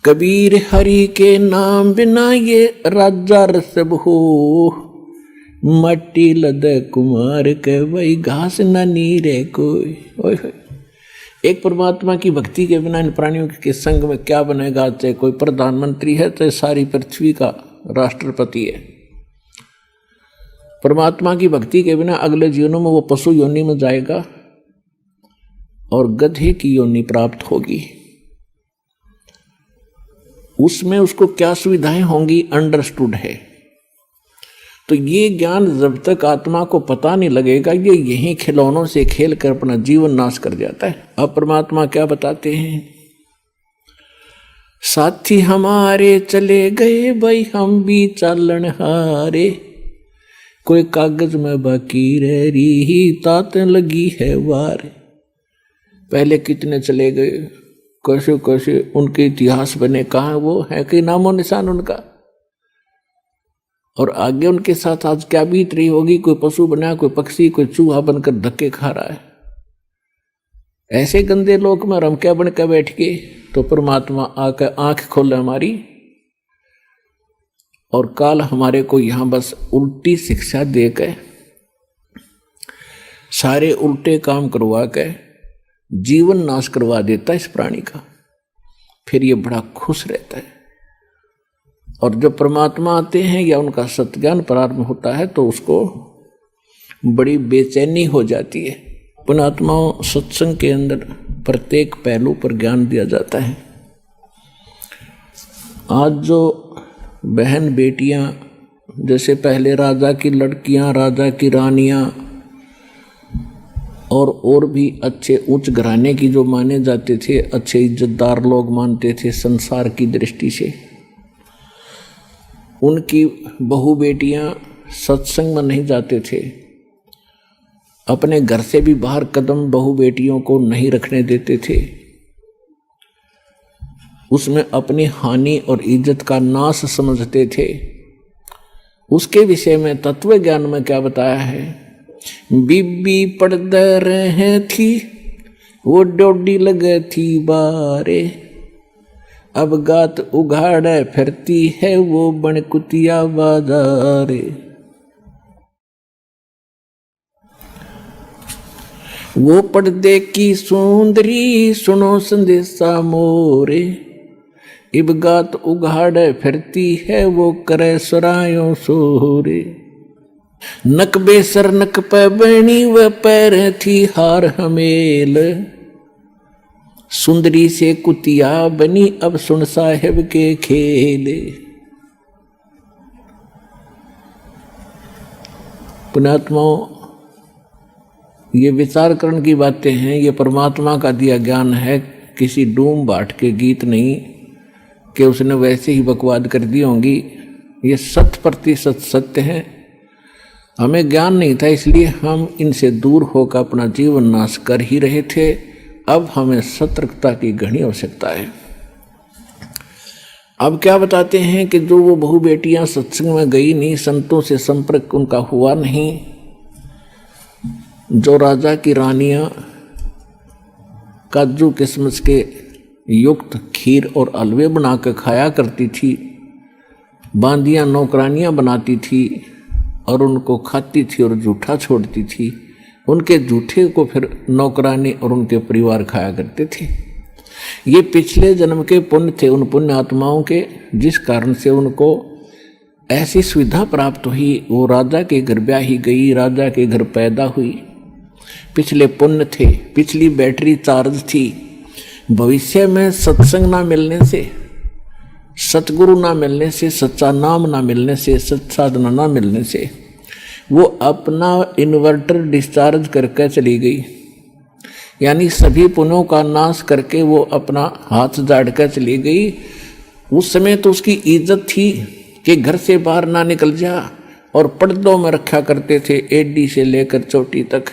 कबीर हरि के नाम बिना ये राजा रसब हो, मट्टी लद कुमार के वही घास न नीरे कोई। ओए होए, एक परमात्मा की भक्ति के बिना इन प्राणियों के संग में क्या बनेगा। चाहे कोई प्रधानमंत्री है, चाहे सारी पृथ्वी का राष्ट्रपति है, परमात्मा की भक्ति के बिना अगले जीवनों में वो पशु योनि में जाएगा और गधे की योनि प्राप्त होगी। उसमें उसको क्या सुविधाएं होंगी अंडरस्टूड है। तो ये ज्ञान जब तक आत्मा को पता नहीं लगेगा, ये यही खिलौनों से खेल कर अपना जीवन नाश कर जाता है। अब परमात्मा क्या बताते हैं, साथी हमारे चले गए भाई हम भी चालन हारे, कोई कागज में बाकी रह रही तात लगी है वार। पहले कितने चले गए, कैसे कैसे उनके इतिहास बने, कहाँ वो है कि नामो निशान उनका, और आगे उनके साथ आज क्या बीत रही होगी। कोई पशु बना, कोई पक्षी, कोई चूहा बनकर धक्के खा रहा है। ऐसे गंदे लोक में हम क्या बन के बैठ के। तो परमात्मा आकर आंख खोले हमारी, और काल हमारे को यहां बस उल्टी शिक्षा देकर सारे उल्टे काम करवा के जीवन नाश करवा देता है इस प्राणी का। फिर ये बड़ा खुश रहता है। और जब परमात्मा आते हैं या उनका सत्ज्ञान प्रारंभ होता है तो उसको बड़ी बेचैनी हो जाती है। पुणात्माओं, सत्संग के अंदर प्रत्येक पहलू पर ज्ञान दिया जाता है। आज जो बहन बेटियां, जैसे पहले राजा की लड़कियां, राजा की रानियां और भी अच्छे उच्च घराने की जो माने जाते थे, अच्छे इज्जतदार लोग मानते थे संसार की दृष्टि से, उनकी बहू बेटियां सत्संग में नहीं जाते थे। अपने घर से भी बाहर कदम बहू बेटियों को नहीं रखने देते थे। उसमें अपनी हानि और इज्जत का नाश समझते थे। उसके विषय में तत्व ज्ञान में क्या बताया है, बीबी पड़द रहे थी वो डोडी लगे थी बारे, अब गात उघाड़े फिरती है वो बनकुतिया बाजारे। वो पर्दे की सुंदरी सुनो संदेशा मोरे, इब गात उघाड़े फिरती है वो करे सरायों सोरे। नक बेसर नक पे बनी व पैर थी हार हमेल, सुंदरी से कुतिया बनी अब सुन साहेब के खेले। पुण्यात्माओं, ये विचार करण की बातें हैं। ये परमात्मा का दिया ज्ञान है, किसी डूम बाट के गीत नहीं कि उसने वैसे ही बकवाद कर दी होंगी। ये 100% सत्य है। हमें ज्ञान नहीं था, इसलिए हम इनसे दूर होकर अपना जीवन नाश कर ही रहे थे। अब हमें सतर्कता की घनी आवश्यकता है। अब क्या बताते हैं कि जो वो बहू बेटियां सत्संग में गई नहीं, संतों से संपर्क उनका हुआ नहीं, जो राजा की रानियां काजू किशमिश के युक्त खीर और हलवे बना कर खाया करती थी, बांदियां नौकरानियां बनाती थी और उनको खाती थी और जूठा छोड़ती थी, उनके जूठे को फिर नौकरानी और उनके परिवार खाया करते थे। ये पिछले जन्म के पुण्य थे उन पुण्य आत्माओं के, जिस कारण से उनको ऐसी सुविधा प्राप्त हुई। वो राजा के घर ब्याही गई, राजा के घर पैदा हुई। पिछले पुण्य थे, पिछली बैटरी चार्ज थी। भविष्य में सत्संग ना मिलने से, सतगुरु ना मिलने से, सच्चा नाम ना मिलने से, सत्साधना ना मिलने से वो अपना इन्वर्टर डिस्चार्ज करके चली गई। यानी सभी पुण्यों का नाश करके वो अपना हाथ झाड़ कर चली गई। उस समय तो उसकी इज्जत थी कि घर से बाहर ना निकल जा, और पर्दों में रखा करते थे एडी से लेकर चोटी तक,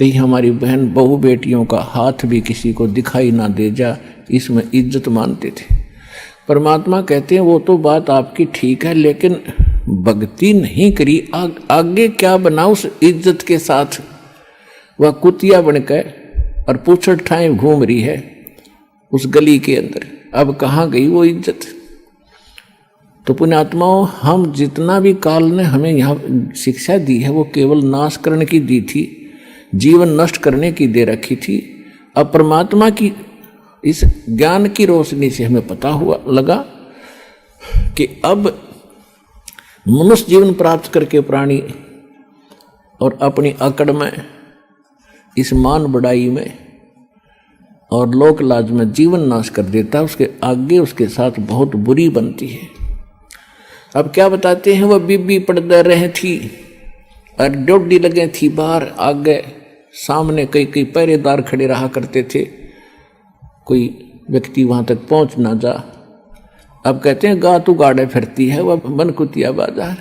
कहीं हमारी बहन बहू बेटियों का हाथ भी किसी को दिखाई ना दे जा, इसमें इज्जत मानते थे। परमात्मा कहते हैं वो तो बात आपकी ठीक है, लेकिन भक्ति नहीं करी, आगे क्या बना उस इज्जत के साथ। वह कुतिया बनकर और पूछड़ ठाए घूम रही है उस गली के अंदर। अब कहाँ गई वो इज्जत। तो पुण्यात्माओं, हम जितना भी काल ने हमें यहाँ शिक्षा दी है वो केवल नाश करने की दी थी, जीवन नष्ट करने की दे रखी थी। अब परमात्मा की इस ज्ञान की रोशनी से हमें पता हुआ लगा कि अब मनुष्य जीवन प्राप्त करके प्राणी और अपनी अकड़ में, इस मान बढ़ाई में और लोक लाज में जीवन नाश कर देता, उसके आगे उसके साथ बहुत बुरी बनती है। अब क्या बताते हैं, वह बीबी पड़दे रहे थी और ड्योडी लगे थी बाहर, आगे सामने कई कई पहरेदार खड़े रहा करते थे, कोई व्यक्ति वहां तक पहुंच ना जा। अब कहते हैं गा तू गाड़े फिरती है वह बनकुतिया बाजार,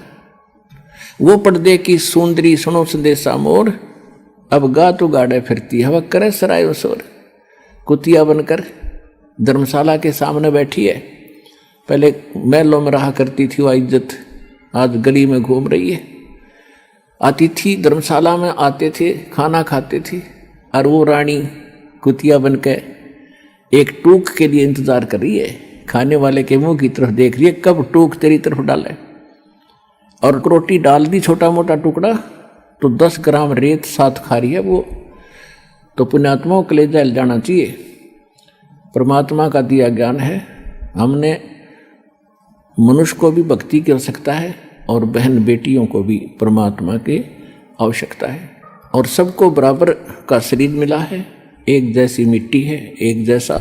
वो पर्दे की सुंदरी सुनो संदेशा मोर, अब गा तू गाड़े फिरती है वह करे सराय शोर। कुतिया बनकर धर्मशाला के सामने बैठी है, पहले महलों में रहा करती थी वह इज्जत, आज गली में घूम रही है। अतिथि धर्मशाला में आते थे, खाना खाते थे, और वो रानी कुतिया बनकर एक टूक के लिए इंतजार कर रही है, खाने वाले के मुंह की तरफ देख रही है कब टूक तेरी तरफ डाले। और रोटी डाल दी छोटा मोटा टुकड़ा तो 10 ग्राम रेत साथ खा रही है वो। तो पुण्यात्माओं के लिए जल जाना चाहिए। परमात्मा का दिया ज्ञान है, हमने मनुष्य को भी भक्ति की आवश्यकता है और बहन बेटियों को भी परमात्मा की आवश्यकता है, और सबको बराबर का शरीर मिला है, एक जैसी मिट्टी है, एक जैसा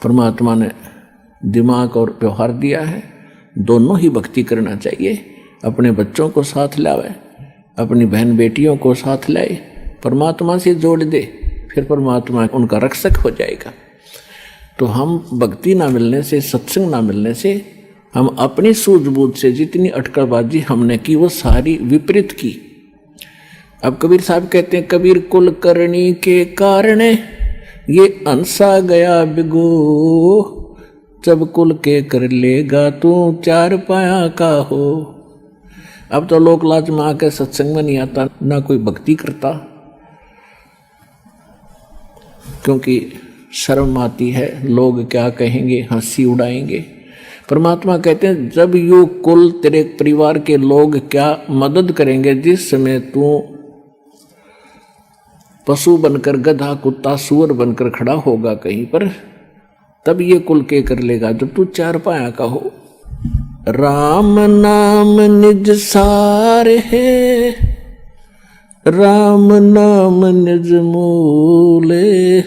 परमात्मा ने दिमाग और व्यवहार दिया है। दोनों ही भक्ति करना चाहिए, अपने बच्चों को साथ लावे, अपनी बहन बेटियों को साथ लाए, परमात्मा से जोड़ दे, फिर परमात्मा उनका रक्षक हो जाएगा। तो हम भक्ति ना मिलने से, सत्संग ना मिलने से, हम अपनी सूझबूझ से जितनी अटकलबाजी हमने की वो सारी विपरीत की। अब कबीर साहब कहते हैं, कबीर कुल करनी के कारण ये अंसा गया बिगो, जब कुल के कर लेगा तू 4 पाया का हो। अब तो लोक लाज में आकर सत्संग में नहीं आता, ना कोई भक्ति करता, क्योंकि शर्म आती है, लोग क्या कहेंगे, हंसी उड़ाएंगे। परमात्मा कहते हैं जब यू कुल तेरे परिवार के लोग क्या मदद करेंगे, जिस समय तू पशु बनकर, गधा कुत्ता सूअर बनकर खड़ा होगा कहीं पर, तब ये कुल के कर लेगा जब तू 4 पाया का हो। राम नाम निज सार है, राम नाम निज मूले,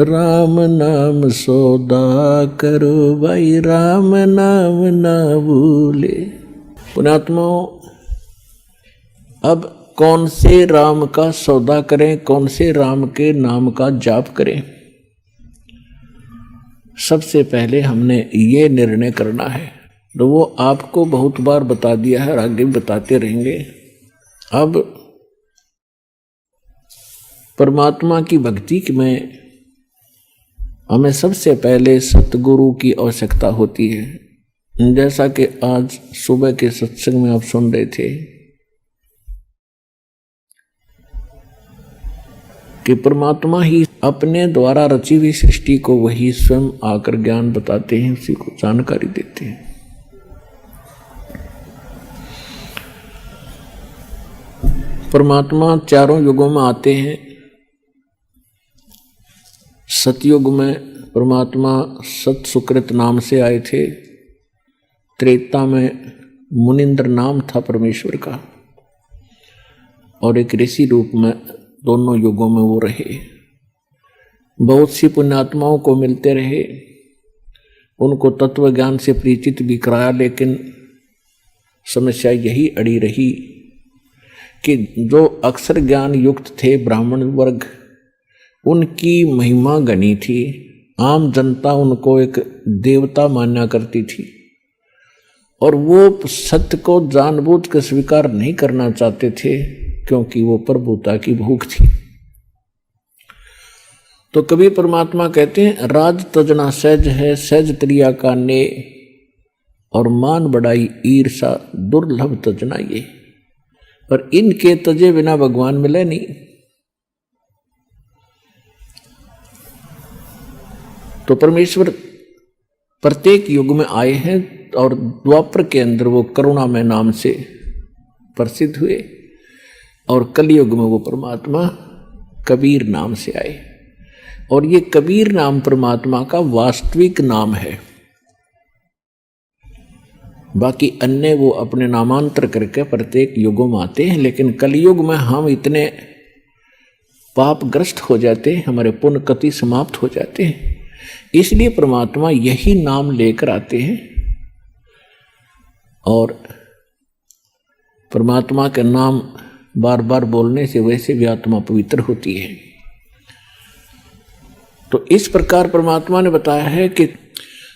राम नाम सौदा करो भाई, राम नाम ना भूले। पुण्यात्माओं, अब कौन से राम का सौदा करें, कौन से राम के नाम का जाप करें, सबसे पहले हमने ये निर्णय करना है। तो वो आपको बहुत बार बता दिया है और आगे भी बताते रहेंगे। अब परमात्मा की भक्ति में हमें सबसे पहले सतगुरु की आवश्यकता होती है। जैसा कि आज सुबह के सत्संग में आप सुन रहे थे कि परमात्मा ही अपने द्वारा रची हुई सृष्टि को वही स्वयं आकर ज्ञान बताते हैं, उसी को जानकारी देते हैं। परमात्मा चारों युगों में आते हैं। सतयुग में परमात्मा सत सुकृत नाम से आए थे, त्रेता में मुनिंद्र नाम था परमेश्वर का, और एक ऋषि रूप में दोनों युगों में वो रहे। बहुत सी पुण्यात्माओं को मिलते रहे, उनको तत्व ज्ञान से परिचित भी कराया, लेकिन समस्या यही अड़ी रही कि जो अक्षर ज्ञान युक्त थे ब्राह्मण वर्ग, उनकी महिमा गनी थी, आम जनता उनको एक देवता माना करती थी, और वो सत्य को जानबूझ कर स्वीकार नहीं करना चाहते थे, क्योंकि वो प्रभुता की भूख थी। तो कबीर परमात्मा कहते हैं, राज तजना सहज है, सहज त्रिया का ने, और मान बढ़ाई ईर्षा दुर्लभ तजना ये। पर इनके तजे बिना भगवान मिले नहीं। तो परमेश्वर प्रत्येक युग में आए हैं और द्वापर के अंदर वो करुणामय नाम से प्रसिद्ध हुए और कलयुग में वो परमात्मा कबीर नाम से आए। और ये कबीर नाम परमात्मा का वास्तविक नाम है। बाकी अन्य वो अपने नामांतर करके प्रत्येक युगों में आते हैं, लेकिन कलयुग में हम इतने पापग्रस्त हो जाते हैं, हमारे पुण्य कति समाप्त हो जाते हैं, इसलिए परमात्मा यही नाम लेकर आते हैं। और परमात्मा का नाम बार बार बोलने से वैसे भी आत्मा पवित्र होती है। तो इस प्रकार परमात्मा ने बताया है कि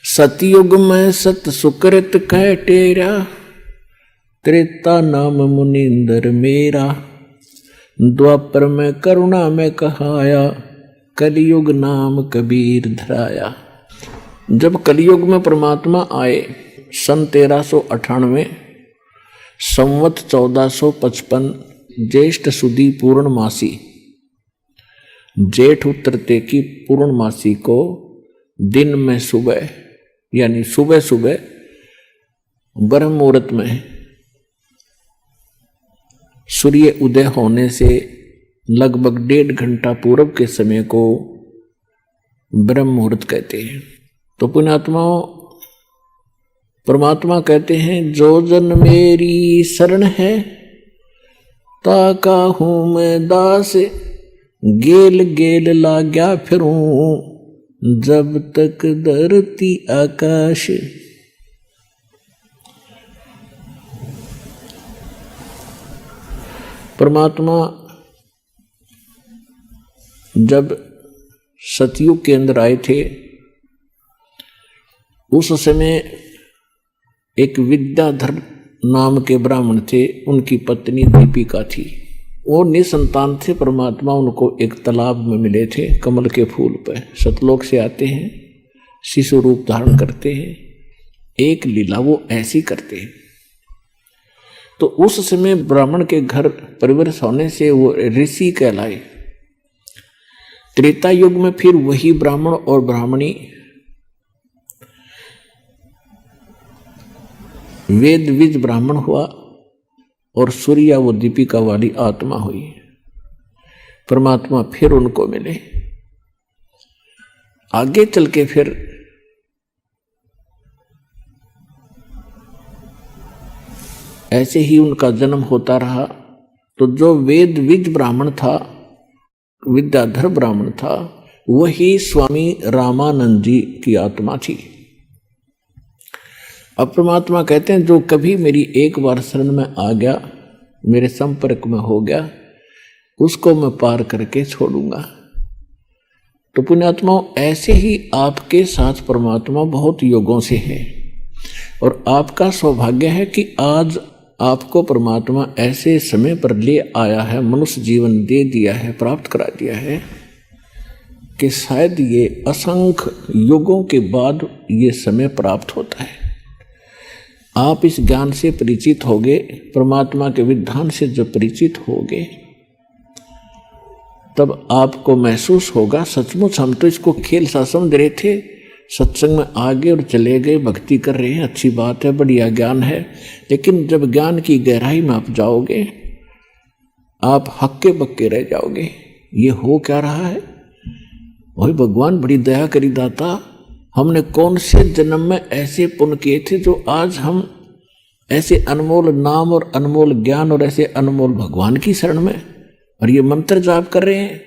सतयुग में सत सुकृत कह टेरा, त्रेता नाम मुनिंदर मेरा, द्वापर में करुणा में कहाया, कलयुग नाम कबीर धराया। जब कलयुग में परमात्मा आए सन 1398 संवत 1455 ज्येष्ठ सुदी पूर्णमासी, जेठ उतरते की पूर्णमासी को दिन में सुबह यानी सुबह सुबह ब्रह्म मुहूर्त में सूर्य उदय होने से लगभग 1.5 घंटा पूर्व के समय को ब्रह्म मुहूर्त कहते हैं। तो पुण्यात्माओं, परमात्मा कहते हैं जो जन मेरी शरण है ताका हूं मैं दास, गेल गेल लाग्या फिरूं जब तक धरती आकाश। परमात्मा जब सतयुग के अंदर आए थे उस समय एक विद्याधर नाम के ब्राह्मण थे, उनकी पत्नी दीपिका थी। वो निसंतान थे। परमात्मा उनको एक तालाब में मिले थे, कमल के फूल पर सतलोक से आते हैं, शिशु रूप धारण करते हैं, एक लीला वो ऐसी करते हैं। तो उस समय ब्राह्मण के घर परिवर्तन होने से वो ऋषि कहलाए। त्रेता युग में फिर वही ब्राह्मण और ब्राह्मणी वेद विज ब्राह्मण हुआ और सूर्या वो दीपिका वाली आत्मा हुई। परमात्मा फिर उनको मिले। आगे चल के फिर ऐसे ही उनका जन्म होता रहा। तो जो वेद विज ब्राह्मण था, विद्याधर ब्राह्मण था, वही स्वामी रामानंद जी की आत्मा थी। अब परमात्मा कहते हैं जो कभी मेरी एक बार शरण में आ गया, मेरे संपर्क में हो गया, उसको मैं पार करके छोड़ूंगा। तो पुण्यात्माओं, ऐसे ही आपके साथ परमात्मा बहुत युगों से है और आपका सौभाग्य है कि आज आपको परमात्मा ऐसे समय पर ले आया है, मनुष्य जीवन दे दिया है, प्राप्त करा दिया है कि शायद ये असंख्य युगों के बाद ये समय प्राप्त होता है। आप इस ज्ञान से परिचित होगे, परमात्मा के विधान से जब परिचित होगे तब आपको महसूस होगा सचमुच हम तो इसको खेल सा समझ रहे थे, सत्संग में आ गए और चले गए, भक्ति कर रहे हैं, अच्छी बात है, बढ़िया ज्ञान है, लेकिन जब ज्ञान की गहराई में आप जाओगे आप हक्के बक्के रह जाओगे। ये हो क्या रहा है? वही भगवान बड़ी दया करी दाता, हमने कौन से जन्म में ऐसे पुण्य किए थे जो आज हम ऐसे अनमोल नाम और अनमोल ज्ञान और ऐसे अनमोल भगवान की शरण में और ये मंत्र जाप कर रहे हैं।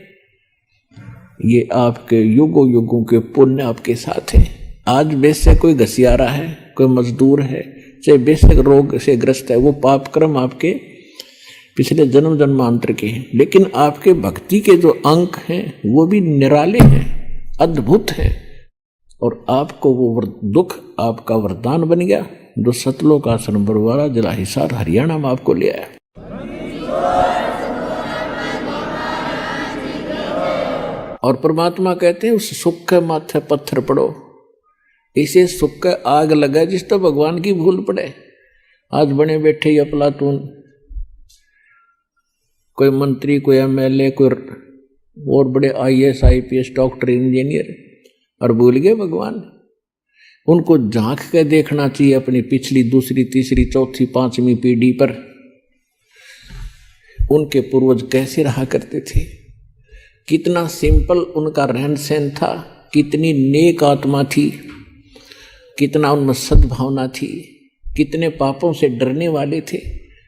ये आपके युगों युगों के पुण्य आपके साथ है। आज बेशक कोई घसियारा है, कोई मजदूर है, चाहे बेशक रोग से ग्रस्त है, वो पाप कर्म आपके पिछले जन्म जन्मांतर के हैं, लेकिन आपके भक्ति के जो अंक हैं वो भी निराले हैं, अद्भुत हैं। और आपको वो दुख आपका वरदान बन गया जो सतलोक आश्रम बरवाड़ा जिला हिसार हरियाणा में आपको ले आया। और परमात्मा कहते हैं उस सुख के माथे पत्थर पड़ो, इसे सुख का आग लगा जिस तो भगवान की भूल पड़े। आज बने बैठे या अफलातून, कोई मंत्री, कोई एमएलए, कोई और बड़े आईएएस आईपीएस डॉक्टर इंजीनियर और भूल गए भगवान। उनको झांक के देखना चाहिए अपनी पिछली, दूसरी, तीसरी, चौथी, पांचवी पीढ़ी पर उनके पूर्वज कैसे रहा करते थे, कितना सिंपल उनका रहन सहन था, कितनी नेक आत्मा थी, कितना उनमें सद्भावना थी, कितने पापों से डरने वाले थे।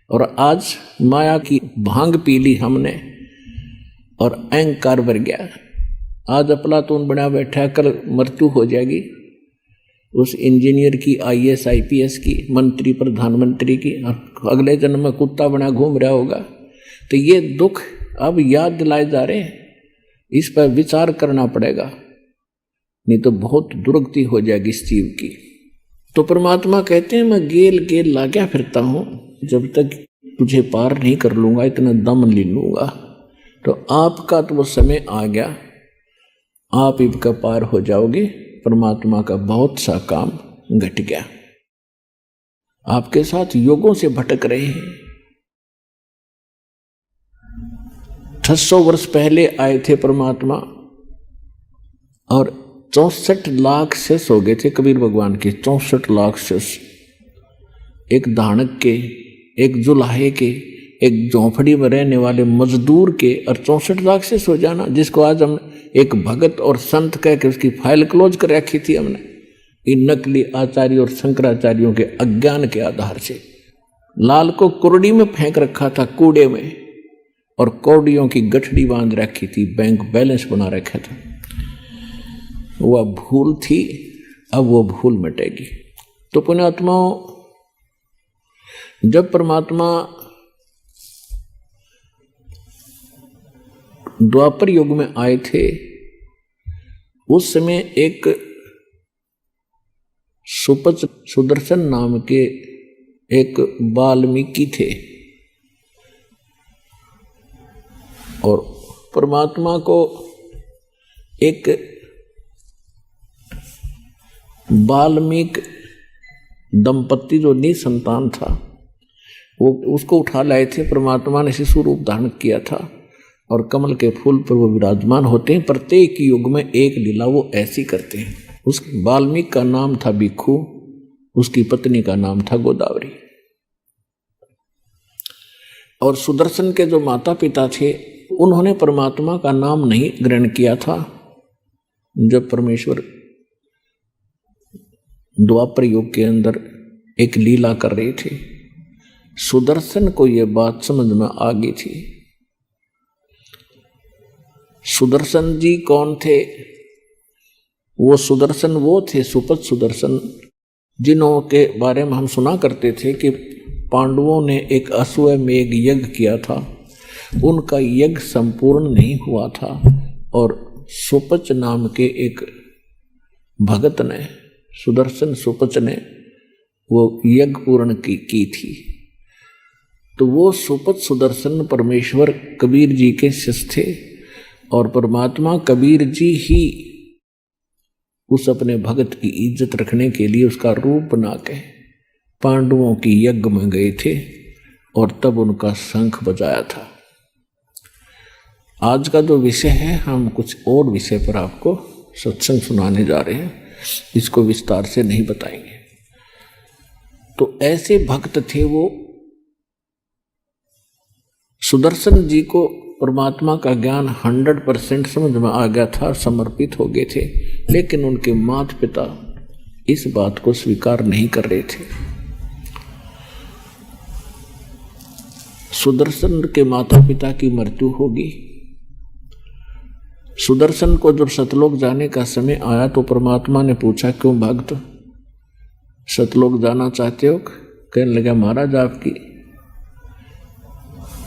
और आज माया की भांग पी ली हमने और अहंकार भर गया। आज अफलातून बना बैठा, कल मृत्यु हो जाएगी उस इंजीनियर की, IAS IPS की, मंत्री प्रधानमंत्री की, अगले जन्म में कुत्ता बना घूम रहा होगा। तो ये दुख अब याद दिलाए जा रहे हैं, इस पर विचार करना पड़ेगा, नहीं तो बहुत दुर्गति हो जाएगी इस जीव की। तो परमात्मा कहते हैं मैं गेल गेल लाग्या फिरता हूं, जब तक तुझे पार नहीं कर लूंगा इतना दम ले लूंगा। तो आपका तो वो समय आ गया, आप इनका पार हो जाओगे। परमात्मा का बहुत सा काम घट गया, आपके साथ योगों से भटक रहे हैं। 600 वर्ष पहले आए थे परमात्मा और 64 लाख शेष हो गए थे कबीर भगवान के। 64 लाख शेष, एक धानक के, एक जुलाहे के, एक झोंपड़ी में रहने वाले मजदूर के, और 64 लाख शेष हो जाना, जिसको आज हम एक भगत और संत कह के उसकी फाइल क्लोज कर रखी थी हमने, इन नकली आचार्यों और शंकराचार्यों के अज्ञान के आधार से। लाल को कुर्डी में फेंक रखा था, कूड़े में, और कौड़ियों की गठड़ी बांध रखी थी, बैंक बैलेंस बना रखा था। वह भूल थी, अब वो भूल मिटेगी। तो पुण्यात्माओं, जब परमात्मा द्वापर युग में आए थे, उस समय एक सुदर्शन नाम के एक वाल्मीकि थे, और परमात्मा को एक वाल्मीकि दंपत्ति जो निसंतान था, वो उसको उठा लाए थे। परमात्मा ने शिशु रूप धारण किया था और कमल के फूल पर वो विराजमान होते हैं। प्रत्येक युग में एक लीला वो ऐसी करते हैं। उस वाल्मीकि का नाम था भिक्षु, उसकी पत्नी का नाम था गोदावरी। और सुदर्शन के जो माता पिता थे, उन्होंने परमात्मा का नाम नहीं ग्रहण किया था। जब परमेश्वर द्वापर युग के अंदर एक लीला कर रहे थे, सुदर्शन को यह बात समझ में आ गई थी। सुदर्शन जी कौन थे? वो सुदर्शन वो थे, सुपथ सुदर्शन, जिन्हों के बारे में हम सुना करते थे कि पांडवों ने एक अश्वमेध यज्ञ किया था, उनका यज्ञ संपूर्ण नहीं हुआ था, और सुपच नाम के एक भगत ने, सुदर्शन सुपच ने वो यज्ञ पूर्ण की थी। तो वो सुपच सुदर्शन परमेश्वर कबीर जी के शिष्य थे, और परमात्मा कबीर जी ही उस अपने भगत की इज्जत रखने के लिए उसका रूप बना के पांडवों की यज्ञ में गए थे, और तब उनका शंख बजाया था। आज का जो विषय है, हम कुछ और विषय पर आपको सत्संग सुनाने जा रहे हैं, इसको विस्तार से नहीं बताएंगे। तो ऐसे भक्त थे वो। सुदर्शन जी को परमात्मा का ज्ञान 100% समझ में आ गया था, समर्पित हो गए थे, लेकिन उनके माता पिता इस बात को स्वीकार नहीं कर रहे थे। सुदर्शन के माता पिता की मृत्यु होगी। सुदर्शन को जब सतलोक जाने का समय आया तो परमात्मा ने पूछा, क्यों भक्त सतलोक जाना चाहते हो? कहने लगा, महाराज आपकी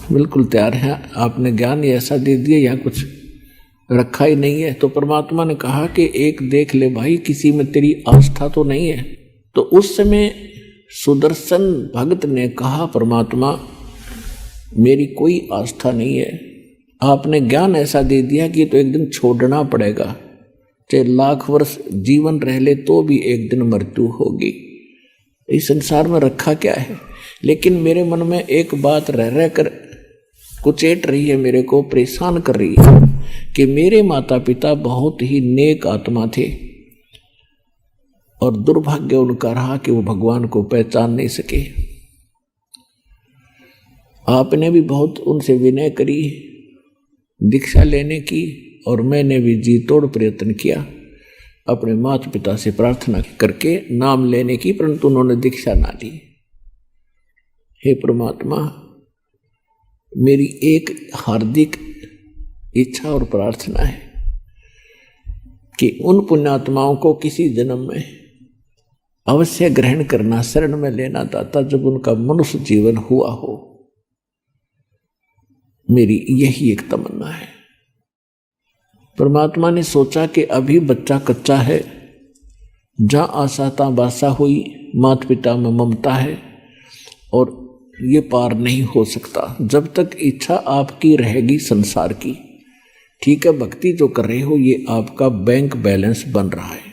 बिल्कुल तैयार है, आपने ज्ञान ही ऐसा दे दिया, यहाँ कुछ रखा ही नहीं है। तो परमात्मा ने कहा कि एक देख ले भाई, किसी में तेरी आस्था तो नहीं है। तो उस समय सुदर्शन भगत ने कहा, परमात्मा मेरी कोई आस्था नहीं है, आपने ज्ञान ऐसा दे दिया कि तो एक दिन छोड़ना पड़ेगा, चाहे लाख वर्ष जीवन रह ले तो भी एक दिन मृत्यु होगी। इस संसार में रखा क्या है? लेकिन मेरे मन में एक बात रह रह कर कुचेट रही है, मेरे को परेशान कर रही है कि मेरे माता पिता बहुत ही नेक आत्मा थे, और दुर्भाग्य उनका रहा कि वो भगवान को पहचान नहीं सके। आपने भी बहुत उनसे विनय करी दीक्षा लेने की, और मैंने भी जी तोड़ प्रयत्न किया अपने माता पिता से प्रार्थना करके नाम लेने की, परंतु उन्होंने दीक्षा ना ली। हे परमात्मा, मेरी एक हार्दिक इच्छा और प्रार्थना है कि उन पुण्यात्माओं को किसी जन्म में अवश्य ग्रहण करना, शरण में लेना दाता, जब उनका मनुष्य जीवन हुआ हो। मेरी यही एक तमन्ना है। परमात्मा ने सोचा कि अभी बच्चा कच्चा है, जहाँ आशा तहाँ बासा हुई, माता पिता में ममता है और ये पार नहीं हो सकता जब तक इच्छा आपकी रहेगी संसार की। ठीक है, भक्ति जो कर रहे हो ये आपका बैंक बैलेंस बन रहा है,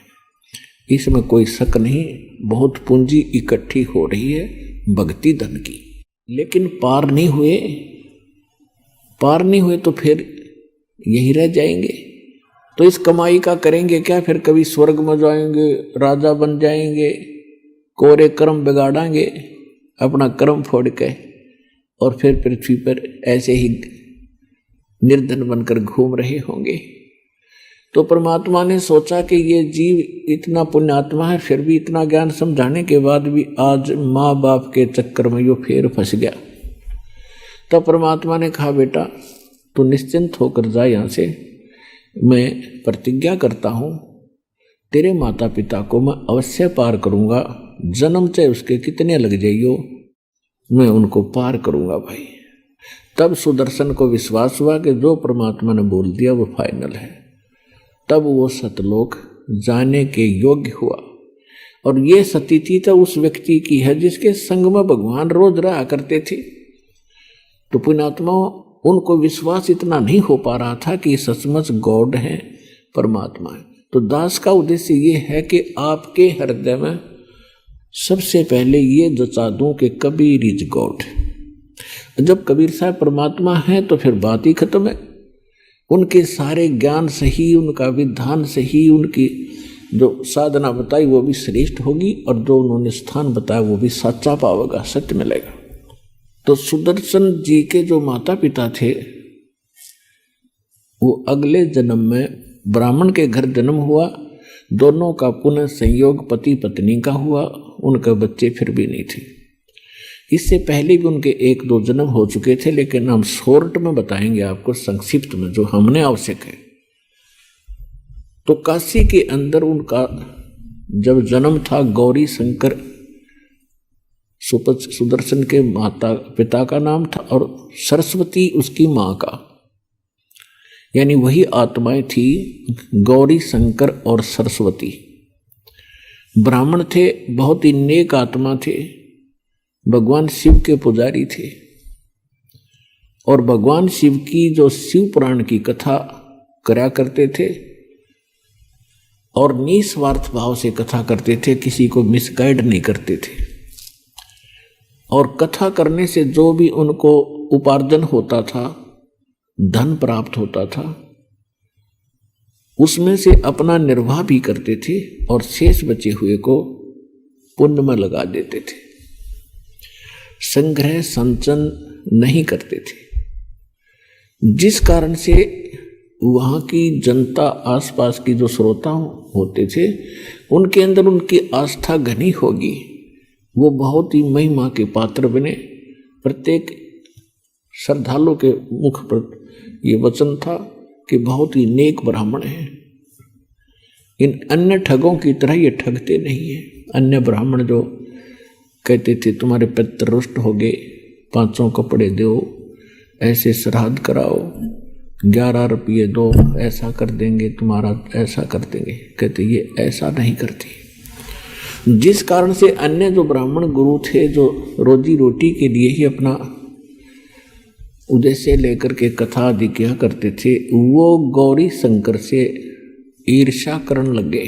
इसमें कोई शक नहीं। बहुत पूंजी इकट्ठी हो रही है भक्ति धन की, लेकिन पार नहीं हुए तो फिर यही रह जाएंगे। तो इस कमाई का करेंगे क्या? फिर कभी स्वर्ग में जाएंगे, राजा बन जाएंगे, कोरे कर्म बिगाड़ेंगे अपना कर्म फोड़ के, और फिर पृथ्वी पर ऐसे ही निर्धन बनकर घूम रहे होंगे। तो परमात्मा ने सोचा कि ये जीव इतना पुण्यात्मा है, फिर भी इतना ज्ञान समझाने के बाद भी आज माँ बाप के चक्कर में यो फिर फंस गया। तब परमात्मा ने कहा, बेटा तू निश्चिंत होकर जा यहाँ से, मैं प्रतिज्ञा करता हूँ तेरे माता पिता को मैं अवश्य पार करूँगा, जन्म चाहे उसके कितने लग जाइयो, मैं उनको पार करूँगा भाई। तब सुदर्शन को विश्वास हुआ कि जो परमात्मा ने बोल दिया वो फाइनल है। तब वो सतलोक जाने के योग्य हुआ, और ये सतीति तो उस व्यक्ति की है जिसके संग में भगवान रोज रहा करते थे। तो पुण्यात्मा उनको विश्वास इतना नहीं हो पा रहा था कि सचमुच गॉड है, परमात्मा है। तो दास का उद्देश्य ये है कि आपके हृदय में सबसे पहले ये जचा दूं कि कबीर इज गॉड। जब कबीर साहब परमात्मा है तो फिर बात ही खत्म है। उनके सारे ज्ञान सही, उनका विधान सही, उनकी जो साधना बताई वो भी श्रेष्ठ होगी, और जो उन्होंने स्थान बताया वो भी सच्चा पावेगा, सत्य मिलेगा। तो सुदर्शन जी के जो माता पिता थे वो अगले जन्म में ब्राह्मण के घर जन्म हुआ। दोनों का पुनः संयोग पति पत्नी का हुआ, उनके बच्चे फिर भी नहीं थे। इससे पहले भी उनके एक दो जन्म हो चुके थे, लेकिन हम शॉर्ट में बताएंगे आपको, संक्षिप्त में जो हमने आवश्यक है। तो काशी के अंदर उनका जब जन्म था, गौरी शंकर सुदर्शन के माता पिता का नाम था, और सरस्वती उसकी माँ का, यानी वही आत्माएं थी गौरी शंकर और सरस्वती। ब्राह्मण थे, बहुत ही नेक आत्मा थे, भगवान शिव के पुजारी थे, और भगवान शिव की जो शिव पुराण की कथा करा करते थे और निस्वार्थ भाव से कथा करते थे, किसी को मिसगाइड नहीं करते थे। और कथा करने से जो भी उनको उपार्जन होता था, धन प्राप्त होता था, उसमें से अपना निर्वाह भी करते थे और शेष बचे हुए को पुण्य में लगा देते थे। संग्रह संचन नहीं करते थे, जिस कारण से वहाँ की जनता, आसपास की जो श्रोता होते थे, उनके अंदर उनकी आस्था घनी होगी। वो बहुत ही महिमा के पात्र बने। प्रत्येक श्रद्धालु के मुख पर ये वचन था कि बहुत ही नेक ब्राह्मण हैं। इन अन्य ठगों की तरह ये ठगते नहीं हैं। अन्य ब्राह्मण जो कहते थे तुम्हारे पितर रुष्ट हो गए, 500 कपड़े दो, ऐसे श्राद्ध कराओ, 11 रुपये दो, ऐसा कर देंगे, तुम्हारा ऐसा कर देंगे, कहते ये ऐसा नहीं करते। जिस कारण से अन्य जो ब्राह्मण गुरु थे, जो रोजी रोटी के लिए ही अपना उद्देश्य लेकर के कथा आदि किया करते थे, वो गौरी शंकर से ईर्ष्या करने लगे।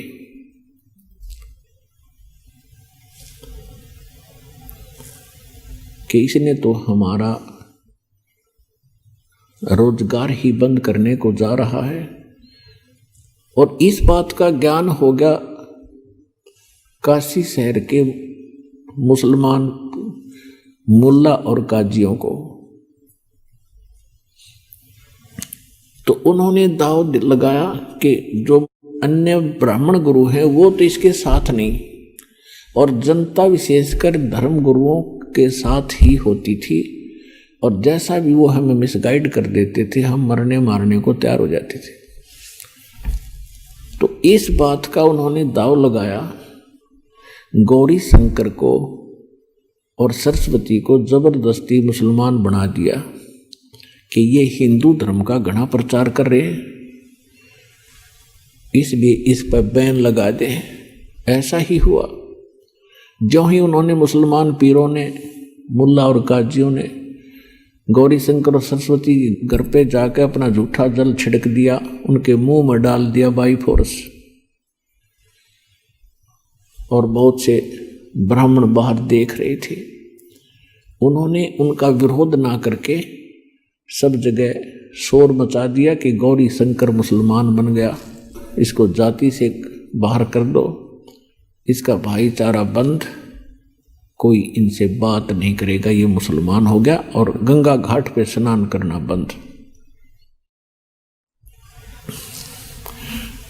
कि इसने तो हमारा रोजगार ही बंद करने को जा रहा है। और इस बात का ज्ञान हो गया काशी शहर के मुसलमान मुल्ला और काजियों को। तो उन्होंने दाव लगाया कि जो अन्य ब्राह्मण गुरु हैं वो तो इसके साथ नहीं, और जनता विशेषकर धर्म गुरुओं के साथ ही होती थी, और जैसा भी वो हमें मिसगाइड कर देते थे हम मरने मारने को तैयार हो जाते थे। तो इस बात का उन्होंने दाव लगाया, गौरी शंकर को और सरस्वती को जबरदस्ती मुसलमान बना दिया कि ये हिंदू धर्म का घना प्रचार कर रहे हैं, इसलिए इस पर बैन लगा दे। ऐसा ही हुआ। जो ही उन्होंने मुसलमान पीरों ने, मुल्ला और काजियों ने गौरी शंकर और सरस्वती घर पे जाकर अपना झूठा जल छिड़क दिया, उनके मुंह में डाल दिया बाई फोर्स, और बहुत से ब्राह्मण बाहर देख रहे थे। उन्होंने उनका विरोध ना करके सब जगह शोर मचा दिया कि गौरी शंकर मुसलमान बन गया, इसको जाति से बाहर कर दो, इसका भाईचारा बंद, कोई इनसे बात नहीं करेगा, ये मुसलमान हो गया, और गंगा घाट पे स्नान करना बंद।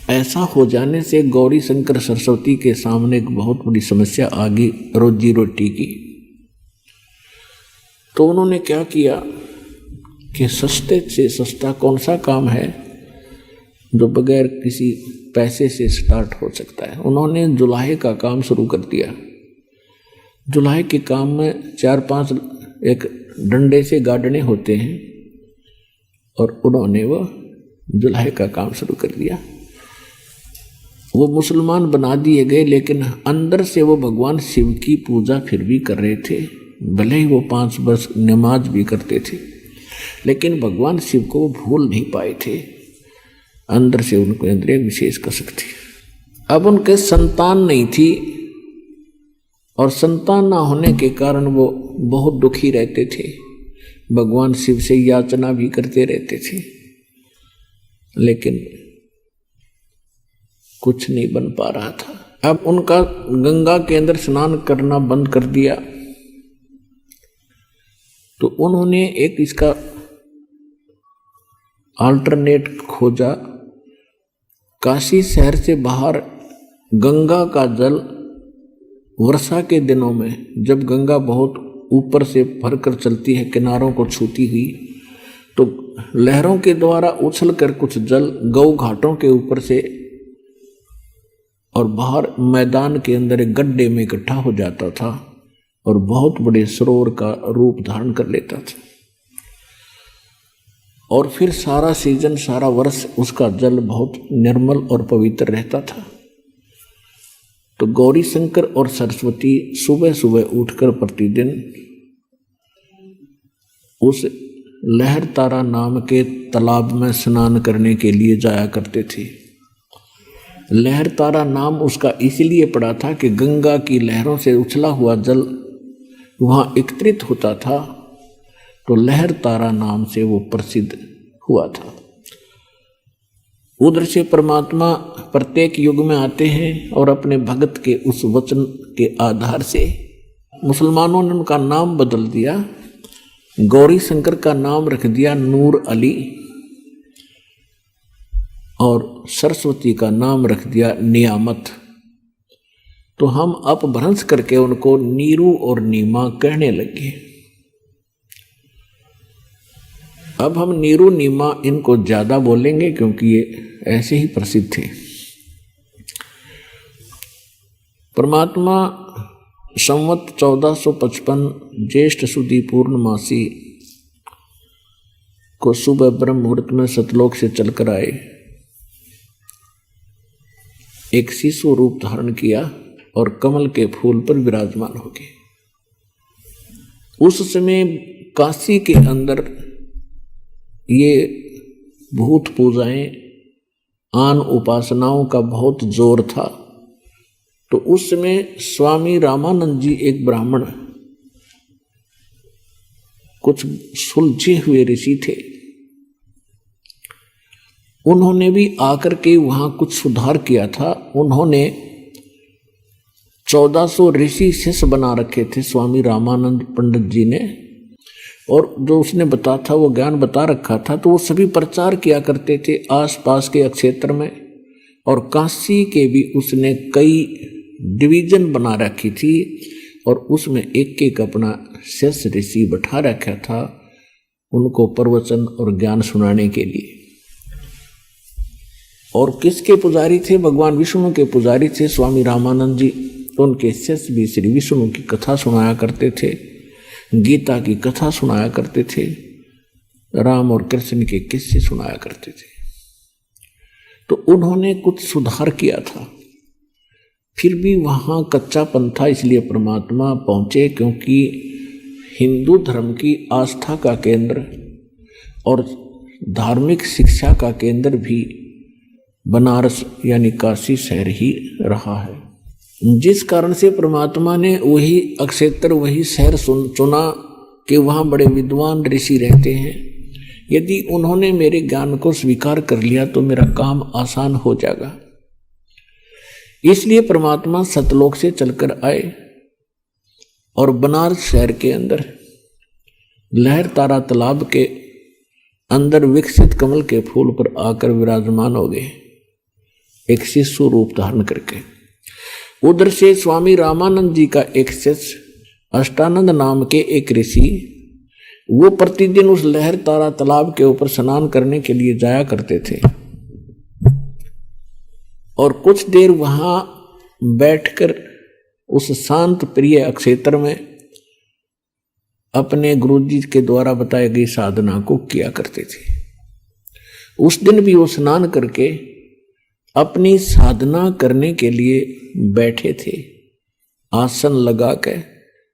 ऐसा हो जाने से गौरी शंकर सरस्वती के सामने एक बहुत बड़ी समस्या आ गई, रोजी रोटी की। तो उन्होंने क्या किया कि सस्ते से सस्ता कौन सा काम है जो बगैर किसी पैसे से स्टार्ट हो सकता है। उन्होंने जुलाहे का काम शुरू कर दिया। जुलाहे के काम में 4-5 एक डंडे से गाड़ने होते हैं, और उन्होंने वो जुलाहे का काम शुरू कर दिया। वो मुसलमान बना दिए गए, लेकिन अंदर से वो भगवान शिव की पूजा फिर भी कर रहे थे। भले ही वो 5 वर्ष नमाज भी करते थे, लेकिन भगवान शिव को वो भूल नहीं पाए थे। अंदर से उनको अंदर एक विशेष कसक थी। अब उनके संतान नहीं थी, और संतान ना होने के कारण वो बहुत दुखी रहते थे, भगवान शिव से याचना भी करते रहते थे, लेकिन कुछ नहीं बन पा रहा था। अब उनका गंगा के अंदर स्नान करना बंद कर दिया। तो उन्होंने एक इसका अल्टरनेट खोजा। काशी शहर से बाहर गंगा का जल वर्षा के दिनों में, जब गंगा बहुत ऊपर से भरकर चलती है, किनारों को छूती हुई, तो लहरों के द्वारा उछलकर कुछ जल गौ घाटों के ऊपर से और बाहर मैदान के अंदर एक गड्ढे में इकट्ठा हो जाता था, और बहुत बड़े सरोवर का रूप धारण कर लेता था। और फिर सारा सीजन, सारा वर्ष उसका जल बहुत निर्मल और पवित्र रहता था। तो गौरी शंकर और सरस्वती सुबह सुबह उठकर प्रतिदिन उस लहर तारा नाम के तालाब में स्नान करने के लिए जाया करते थे। लहर तारा नाम उसका इसलिए पड़ा था कि गंगा की लहरों से उछला हुआ जल वहाँ एकत्रित होता था, तो लहर तारा नाम से वो प्रसिद्ध हुआ था। उधर से परमात्मा प्रत्येक युग में आते हैं और अपने भगत के उस वचन के आधार से मुसलमानों ने उनका नाम बदल दिया। गौरी शंकर का नाम रख दिया नूर अली, और सरस्वती का नाम रख दिया नियामत। तो हम अपभ्रंश करके उनको नीरू और नीमा कहने लगे। अब हम नीरू नीमा इनको ज्यादा बोलेंगे क्योंकि ये ऐसे ही प्रसिद्ध थे। परमात्मा संवत 1455 ज्येष्ठ सुदी पूर्णमासी को सुबह ब्रह्म मुहूर्त में सतलोक से चलकर आए, एक शिशु रूप धारण किया और कमल के फूल पर विराजमान हो गए। उस समय काशी के अंदर ये भूत पूजाएं, आन उपासनाओं का बहुत जोर था। तो उस समय स्वामी रामानंद जी एक ब्राह्मण, कुछ सुलझे हुए ऋषि थे, उन्होंने भी आकर के वहां कुछ सुधार किया था। उन्होंने 1400 ऋषि शिष्य बना रखे थे स्वामी रामानंद पंडित जी ने, और जो उसने था वो ज्ञान बता रखा था, तो वो सभी प्रचार किया करते थे आसपास के क्षेत्र में। और काशी के भी उसने कई डिवीजन बना रखी थी, और उसमें एक एक अपना शिष्य ऋषि बैठा रखा था उनको प्रवचन और ज्ञान सुनाने के लिए। और किसके पुजारी थे? भगवान विष्णु के पुजारी थे स्वामी रामानंद जी। तो उनके शिष्य भी श्री विष्णु की कथा सुनाया करते थे, गीता की कथा सुनाया करते थे, राम और कृष्ण के किस्से सुनाया करते थे। तो उन्होंने कुछ सुधार किया था, फिर भी वहाँ कच्चापन था, इसलिए परमात्मा पहुँचे। क्योंकि हिंदू धर्म की आस्था का केंद्र और धार्मिक शिक्षा का केंद्र भी बनारस यानी काशी शहर ही रहा है, जिस कारण से परमात्मा ने वही क्षेत्र वही शहर चुना कि वहाँ बड़े विद्वान ऋषि रहते हैं। यदि उन्होंने मेरे ज्ञान को स्वीकार कर लिया तो मेरा काम आसान हो जाएगा। इसलिए परमात्मा सतलोक से चलकर आए और बनारस शहर के अंदर लहर तारा तालाब के अंदर विकसित कमल के फूल पर आकर विराजमान हो गए, एक शिशु रूप धारण करके। उधर से स्वामी रामानंद जी का एक शिष्य अष्टानंद नाम के एक ऋषि, वो प्रतिदिन उस लहर तारा तालाब के ऊपर स्नान करने के लिए जाया करते थे, और कुछ देर वहां बैठकर उस शांत प्रिय क्षेत्र में अपने गुरुजी के द्वारा बताई गई साधना को किया करते थे। उस दिन भी वो स्नान करके अपनी साधना करने के लिए बैठे थे, आसन लगा के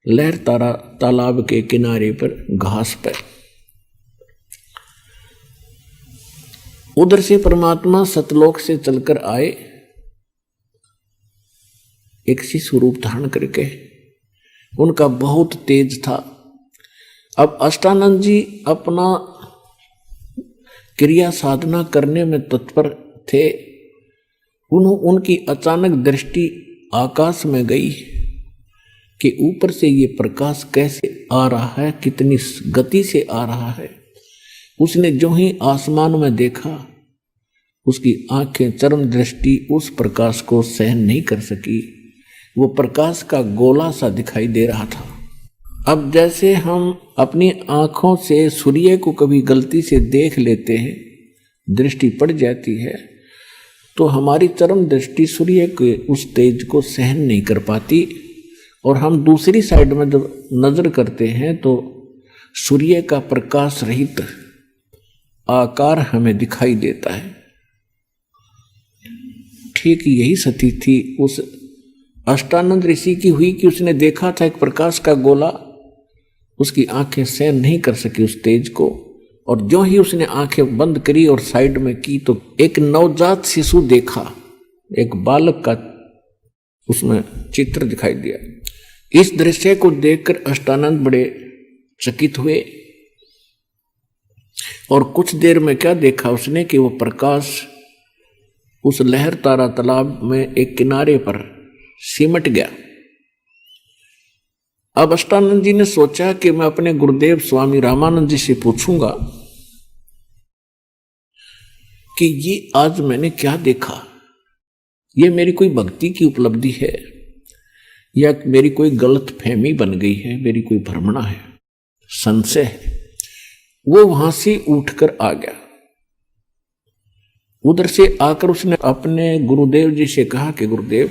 लहर तारा तालाब के किनारे पर घास पर। उधर से परमात्मा सतलोक से चलकर आए एक शिशु रूप धारण करके। उनका बहुत तेज था। अब अष्टानंद जी अपना क्रिया साधना करने में तत्पर थे। उनकी अचानक दृष्टि आकाश में गई कि ऊपर से ये प्रकाश कैसे आ रहा है, कितनी गति से आ रहा है। उसने जो ही आसमान में देखा, उसकी आंखें चरम दृष्टि उस प्रकाश को सहन नहीं कर सकी। वो प्रकाश का गोला सा दिखाई दे रहा था। अब जैसे हम अपनी आंखों से सूर्य को कभी गलती से देख लेते हैं, दृष्टि पड़ जाती है, तो हमारी चरम दृष्टि सूर्य के उस तेज को सहन नहीं कर पाती, और हम दूसरी साइड में जब नजर करते हैं तो सूर्य का प्रकाश रहित आकार हमें दिखाई देता है। ठीक यही स्थिति थी उस अष्टानंद ऋषि की हुई कि उसने देखा था एक प्रकाश का गोला, उसकी आंखें सहन नहीं कर सकी उस तेज को, और जो ही उसने आंखें बंद करी और साइड में की तो एक नवजात शिशु देखा, एक बालक का उसमें चित्र दिखाई दिया। इस दृश्य को देखकर अष्टानंद बड़े चकित हुए, और कुछ देर में क्या देखा उसने कि वो प्रकाश उस लहर तारा तालाब में एक किनारे पर सिमट गया। अब अष्टानंद जी ने सोचा कि मैं अपने गुरुदेव स्वामी रामानंद जी से पूछूंगा कि ये आज मैंने क्या देखा, ये मेरी कोई भक्ति की उपलब्धि है या मेरी कोई गलत फहमी बन गई है, मेरी कोई भ्रमणा है, संशय है। वो वहां से उठकर आ गया। उधर से आकर उसने अपने गुरुदेव जी से कहा कि गुरुदेव,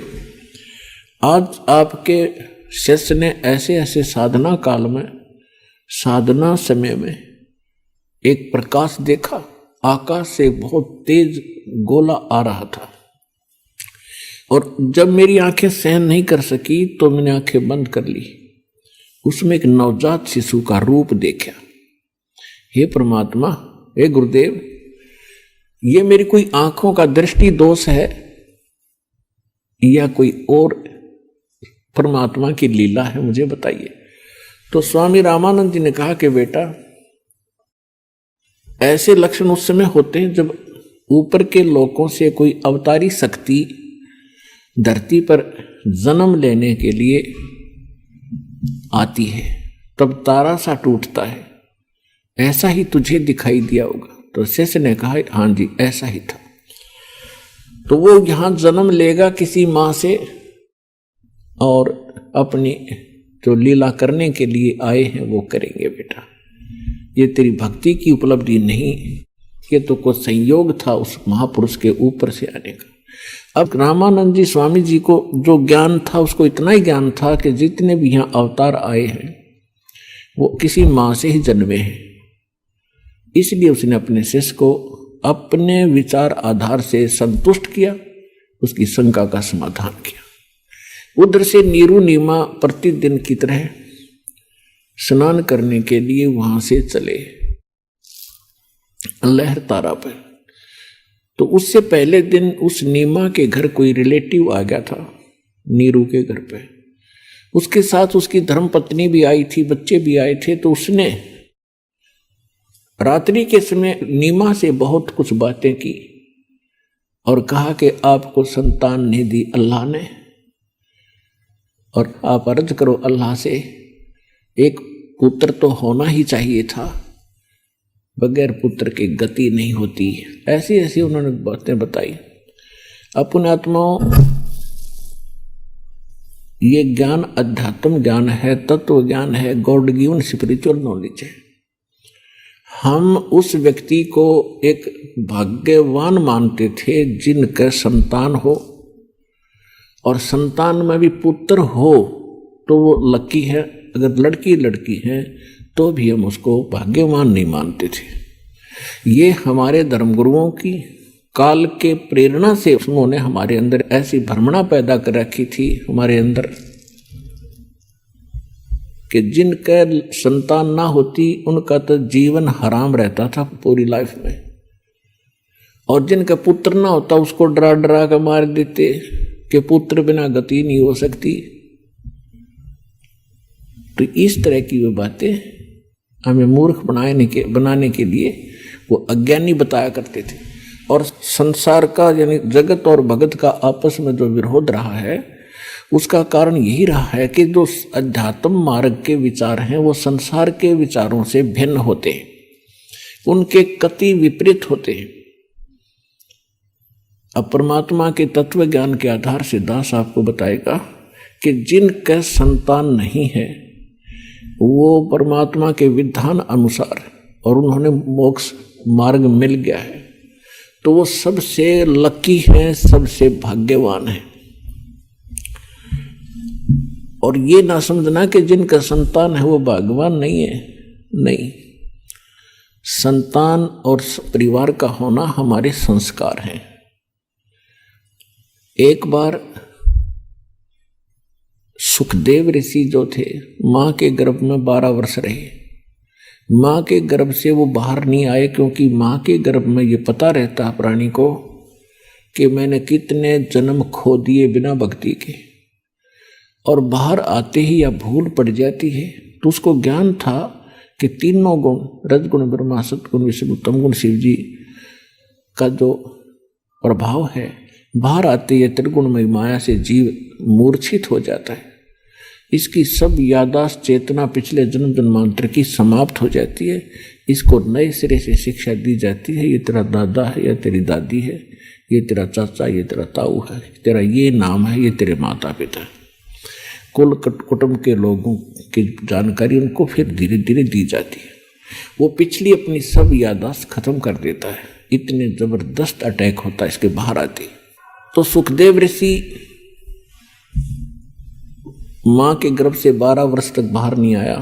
आज आपके शिष्य ने ऐसे ऐसे साधना काल में, साधना समय में एक प्रकाश देखा, आकाश से बहुत तेज गोला आ रहा था, और जब मेरी आंखें सहन नहीं कर सकी तो मैंने आंखें बंद कर ली। उसमें एक नवजात शिशु का रूप देखा। हे परमात्मा, हे गुरुदेव, ये मेरी कोई आंखों का दृष्टि दोष है या कोई और परमात्मा की लीला है, मुझे बताइए। तो स्वामी रामानंद जी ने कहा कि बेटा, ऐसे लक्षण उस समय होते हैं जब ऊपर के लोकों से कोई अवतारी शक्ति धरती पर जन्म लेने के लिए आती है तब तारा सा टूटता है, ऐसा ही तुझे दिखाई दिया होगा। तो शिष्य ने कहा हाँ जी ऐसा ही था। तो वो यहाँ जन्म लेगा किसी माँ से और अपनी जो लीला करने के लिए आए हैं वो करेंगे। बेटा ये तेरी भक्ति की उपलब्धि नहीं, ये तो कोई संयोग था उस महापुरुष के ऊपर से आने का। अब रामानंद जी स्वामी जी को जो ज्ञान था उसको इतना ही ज्ञान था कि जितने भी यहाँ अवतार आए हैं वो किसी माँ से ही जन्मे हैं। इसलिए उसने अपने शिष्य को अपने विचार आधार से संतुष्ट किया, उसकी शंका का समाधान किया। उधर से नीरू नीमा प्रतिदिन की तरह स्नान करने के लिए वहां से चले लहर तारा पर। तो उससे पहले दिन उस नीमा के घर कोई रिलेटिव आ गया था नीरू के घर पे। उसके साथ उसकी धर्मपत्नी भी आई थी, बच्चे भी आए थे। तो उसने रात्रि के समय नीमा से बहुत कुछ बातें की और कहा कि आपको संतान नहीं दी अल्लाह ने और आप अर्ज करो अल्लाह से, एक पुत्र तो होना ही चाहिए था, बगैर पुत्र की गति नहीं होती। ऐसी ऐसी उन्होंने बातें बताई। अपने आत्माओं ये ज्ञान अध्यात्म ज्ञान है, तत्व ज्ञान है, गॉड गिवन स्पिरिचुअल नॉलेज है। हम उस व्यक्ति को एक भाग्यवान मानते थे जिनका संतान हो, और संतान में भी पुत्र हो तो वो लकी है, अगर लड़की है तो भी हम उसको भाग्यवान नहीं मानते थे। ये हमारे धर्मगुरुओं की काल के प्रेरणा से उन्होंने हमारे अंदर ऐसी भ्रमणा पैदा कर रखी थी हमारे अंदर कि जिनका संतान ना होती उनका तो जीवन हराम रहता था पूरी लाइफ में, और जिनका पुत्र ना होता उसको डरा डरा कर मार देते कि पुत्र बिना गति नहीं हो सकती। तो इस तरह की वो बातें हमें मूर्ख बनाने के लिए वो अज्ञानी बताया करते थे। और संसार का यानी जगत और भगत का आपस में जो विरोध रहा है उसका कारण यही रहा है कि जो अध्यात्म मार्ग के विचार हैं वो संसार के विचारों से भिन्न होते हैं, उनके कति विपरीत होते हैं। अब परमात्मा के तत्व ज्ञान के आधार से दास आपको बताएगा कि जिनका संतान नहीं है वो परमात्मा के विधान अनुसार और उन्होंने मोक्ष मार्ग मिल गया है तो वो सबसे लकी हैं, सबसे भाग्यवान हैं। और ये ना समझना कि जिनका संतान है वो भाग्यवान नहीं है, नहीं। संतान और परिवार का होना हमारे संस्कार हैं। एक बार सुखदेव ऋषि जो थे माँ के गर्भ में 12 वर्ष रहे। माँ के गर्भ से वो बाहर नहीं आए क्योंकि माँ के गर्भ में ये पता रहता प्राणी को कि मैंने कितने जन्म खो दिए बिना भक्ति के, और बाहर आते ही या भूल पड़ जाती है। तो उसको ज्ञान था कि तीनों गुण रजगुण ब्रह्मा सतगुण विष्णु तमगुण शिव जी का जो प्रभाव है बाहर आते ही त्रिगुणमय माया से जीव मूर्छित हो जाता है। इसकी सब यादाश्त चेतना पिछले जन्म जन्मांतर की समाप्त हो जाती है। इसको नए सिरे से शिक्षा दी जाती है, ये तेरा दादा है या तेरी दादी है, ये तेरा चाचा, ये तेरा ताऊ है, तेरा ये नाम है, ये तेरे माता पिता है। कुल कुटुंब के लोगों की जानकारी उनको फिर धीरे धीरे दी जाती है। वो पिछली अपनी सब यादाश्त खत्म कर देता है। इतने जबरदस्त अटैक होता है इसके बाहर आते। तो सुखदेव ऋषि माँ के गर्भ से 12 वर्ष तक बाहर नहीं आया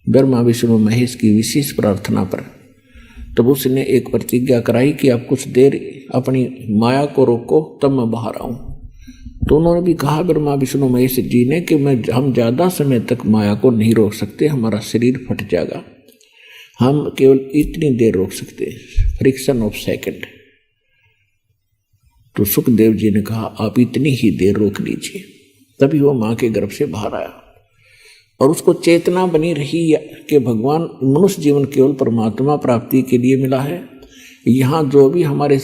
ब्रह्मा विष्णु महेश की विशेष प्रार्थना पर। तब उसने एक प्रतिज्ञा कराई कि आप कुछ देर अपनी माया को रोको तब मैं बाहर आऊं। तो उन्होंने भी कहा ब्रह्मा विष्णु महेश जी ने कि हम ज़्यादा समय तक माया को नहीं रोक सकते, हमारा शरीर फट जाएगा, हम केवल इतनी देर रोक सकते हैं, फ्रिक्शन ऑफ सेकंड। तो सुखदेव जी ने कहा आप इतनी ही देर रोक लीजिए। तभी वो माँ के गर्भ से बाहर आया और उसको चेतना बनी रही कि भगवान मनुष्य जीवन केवल परमात्मा प्राप्ति के लिए मिला है। यहाँ जो भी हमारे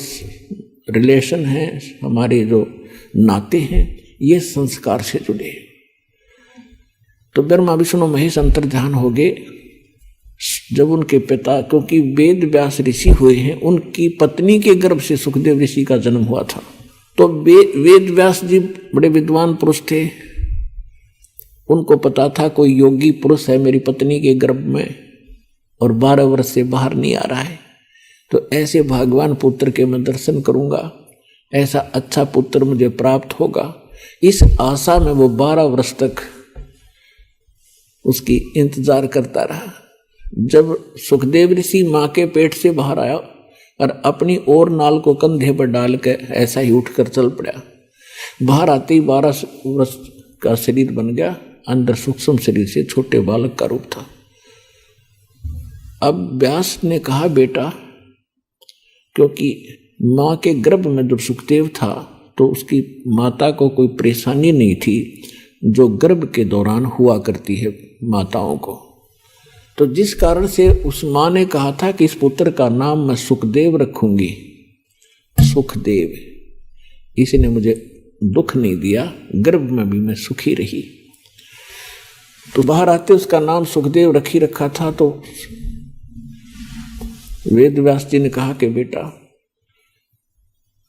रिलेशन हैं, हमारे जो नाते हैं, ये संस्कार से जुड़े। तो ब्रह्मा विष्णु महेश अंतर्ध्यान हो गए जब उनके पिता, क्योंकि वेद व्यास ऋषि हुए हैं, उनकी पत्नी के गर्भ से सुखदेव ऋषि का जन्म हुआ था। तो वेद व्यास जी बड़े विद्वान पुरुष थे, उनको पता था कोई योगी पुरुष है मेरी पत्नी के गर्भ में और 12 वर्ष से बाहर नहीं आ रहा है, तो ऐसे भगवान पुत्र के मैं दर्शन करूंगा, ऐसा अच्छा पुत्र मुझे प्राप्त होगा। इस आशा में वो 12 वर्ष तक उसकी इंतजार करता रहा। जब सुखदेव ऋषि माँ के पेट से बाहर आया और अपनी और नाल को कंधे पर डाल के ऐसा ही उठकर चल पड़ा, बाहर आते ही 12 वर्ष का शरीर बन गया, अंदर सूक्ष्म शरीर से छोटे बालक का रूप था। अब व्यास ने कहा बेटा, क्योंकि माँ के गर्भ में जब सुखदेव था तो उसकी माता को कोई परेशानी नहीं थी जो गर्भ के दौरान हुआ करती है माताओं को, तो जिस कारण से उस माँ ने कहा था कि इस पुत्र का नाम मैं सुखदेव रखूंगी। सुखदेव, इसने मुझे दुख नहीं दिया, गर्भ में भी मैं सुखी रही। तो बाहर आते उसका नाम सुखदेव रखी रखा था। तो वेद व्यास जी ने कहा कि बेटा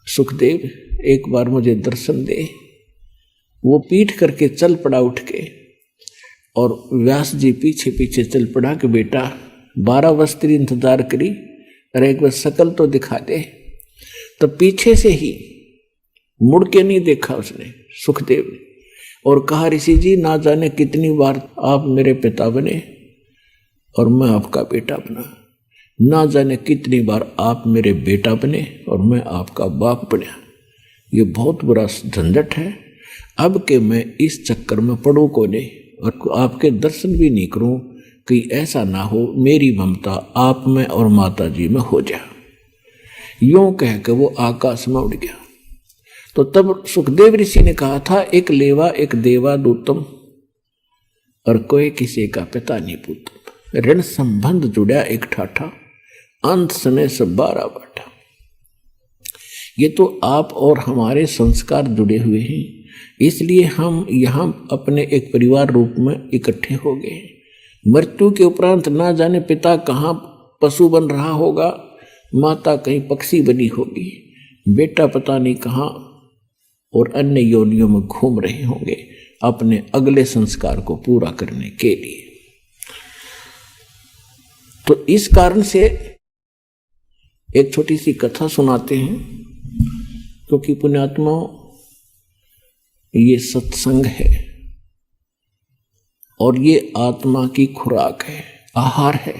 सुखदेव, एक बार मुझे दर्शन दे। वो पीठ करके चल पड़ा उठ के, और व्यास जी पीछे पीछे चल पड़ा कि बेटा 12 वर्ष तेरी इंतजार करी, अरे एक बार शकल तो दिखा दे। तो पीछे से ही मुड़ के नहीं देखा उसने, सुखदेव ने, और कहा ऋषि जी ना जाने कितनी बार आप मेरे पिता बने और मैं आपका बेटा बना, ना जाने कितनी बार आप मेरे बेटा बने और मैं आपका बाप बना। ये बहुत बुरा झंझट है। अब के मैं इस चक्कर में पड़ूं को नहीं और आपके दर्शन भी नहीं करूं, कि ऐसा ना हो मेरी ममता आप में और माता जी में हो जाए। यूं कह के वो आकाश में उड़ गया। तो तब सुखदेव ऋषि ने कहा था, एक लेवा एक देवा दूतम और कोई किसी का पिता नहीं पूतम, ऋण संबंध जुड़ा एक ठाठा, अंत समय सब 12 बाटा। ये तो आप और हमारे संस्कार जुड़े हुए हैं, इसलिए हम यहाँ अपने एक परिवार रूप में इकट्ठे हो गए। मृत्यु के उपरांत ना जाने पिता कहाँ पशु बन रहा होगा, माता कहीं पक्षी बनी होगी, बेटा पता नहीं कहाँ और अन्य योनियों में घूम रहे होंगे अपने अगले संस्कार को पूरा करने के लिए। तो इस कारण से एक छोटी सी कथा सुनाते हैं, क्योंकि पुण्यात्माओं ये सत्संग है और ये आत्मा की खुराक है, आहार है।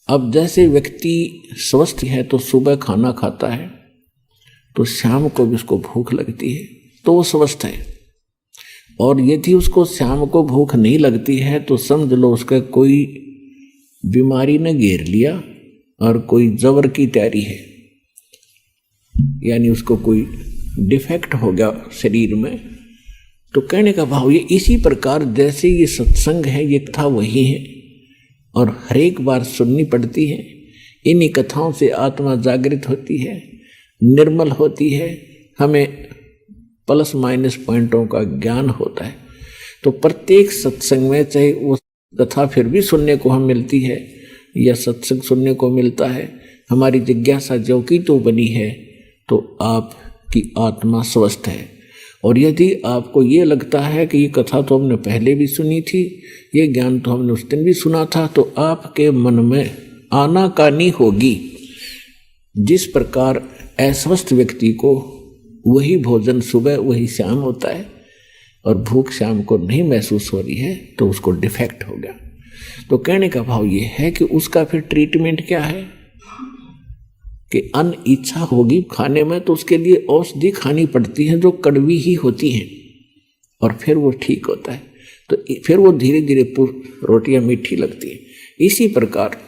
अब जैसे व्यक्ति स्वस्थ है तो सुबह खाना खाता है तो शाम को भी उसको भूख लगती है तो वो स्वस्थ है, और यदि उसको शाम को भूख नहीं लगती है तो समझ लो उसका कोई बीमारी ने घेर लिया और कोई जबर की तैयारी है, यानी उसको कोई डिफेक्ट हो गया शरीर में। तो कहने का भाव ये इसी प्रकार जैसे ये सत्संग है ये कथा वही है और हर एक बार सुननी पड़ती है। इन्हीं कथाओं से आत्मा जागृत होती है, निर्मल होती है, हमें प्लस माइनस पॉइंटों का ज्ञान होता है। तो प्रत्येक सत्संग में चाहे वो कथा फिर भी सुनने को हम मिलती है या सत्संग सुनने को मिलता है, हमारी जिज्ञासा जो की तो बनी है तो आपकी आत्मा स्वस्थ है। और यदि आपको ये लगता है कि ये कथा तो हमने पहले भी सुनी थी, ये ज्ञान तो हमने उस दिन भी सुना था, तो आपके मन में आनाकानी होगी। जिस प्रकार अस्वस्थ व्यक्ति को वही भोजन सुबह वही शाम होता है और भूख शाम को नहीं महसूस हो रही है तो उसको डिफेक्ट हो गया। तो कहने का भाव ये है कि उसका फिर ट्रीटमेंट क्या है कि अन्न इच्छा होगी खाने में तो उसके लिए औषधि खानी पड़ती है जो कड़वी ही होती है और फिर वो ठीक होता है, तो फिर वो धीरे धीरे रोटियां मीठी लगती है। इसी प्रकार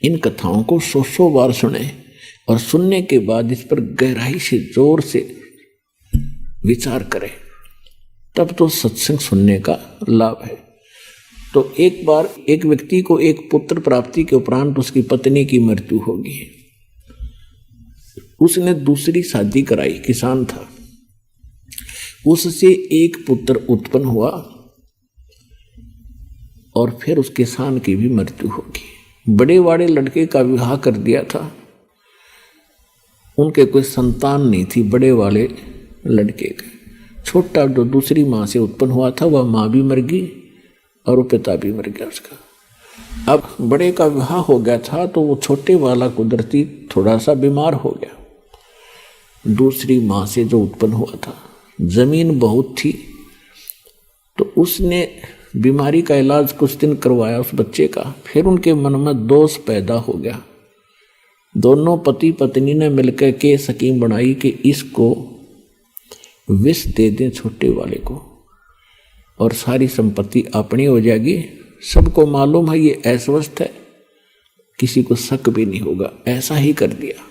इन कथाओं को 100 बार सुने और सुनने के बाद इस पर गहराई से जोर से विचार करें, तब तो सत्संग सुनने का लाभ है। तो एक बार एक व्यक्ति को एक पुत्र प्राप्ति के उपरांत उसकी पत्नी की मृत्यु होगी। उसने दूसरी शादी कराई, किसान था, उससे एक पुत्र उत्पन्न हुआ और फिर उस किसान की भी मृत्यु होगी। बड़े वाले लड़के का विवाह कर दिया था, उनके कोई संतान नहीं थी बड़े वाले लड़के के। छोटा जो दूसरी माँ से उत्पन्न हुआ था वह माँ भी मर गई और वो पिता भी मर गया उसका। अब बड़े का विवाह हो गया था तो वो छोटे वाला कुदरती थोड़ा सा बीमार हो गया। दूसरी माँ से जो उत्पन्न हुआ था, जमीन बहुत थी तो उसने बीमारी का इलाज कुछ दिन करवाया उस बच्चे का। फिर उनके मन में दोष पैदा हो गया। दोनों पति पत्नी ने मिलकर के स्कीम बनाई कि इसको विष दे दें छोटे वाले को और सारी संपत्ति अपनी हो जाएगी। सबको मालूम है ये अस्वस्थ है, किसी को शक भी नहीं होगा। ऐसा ही कर दिया।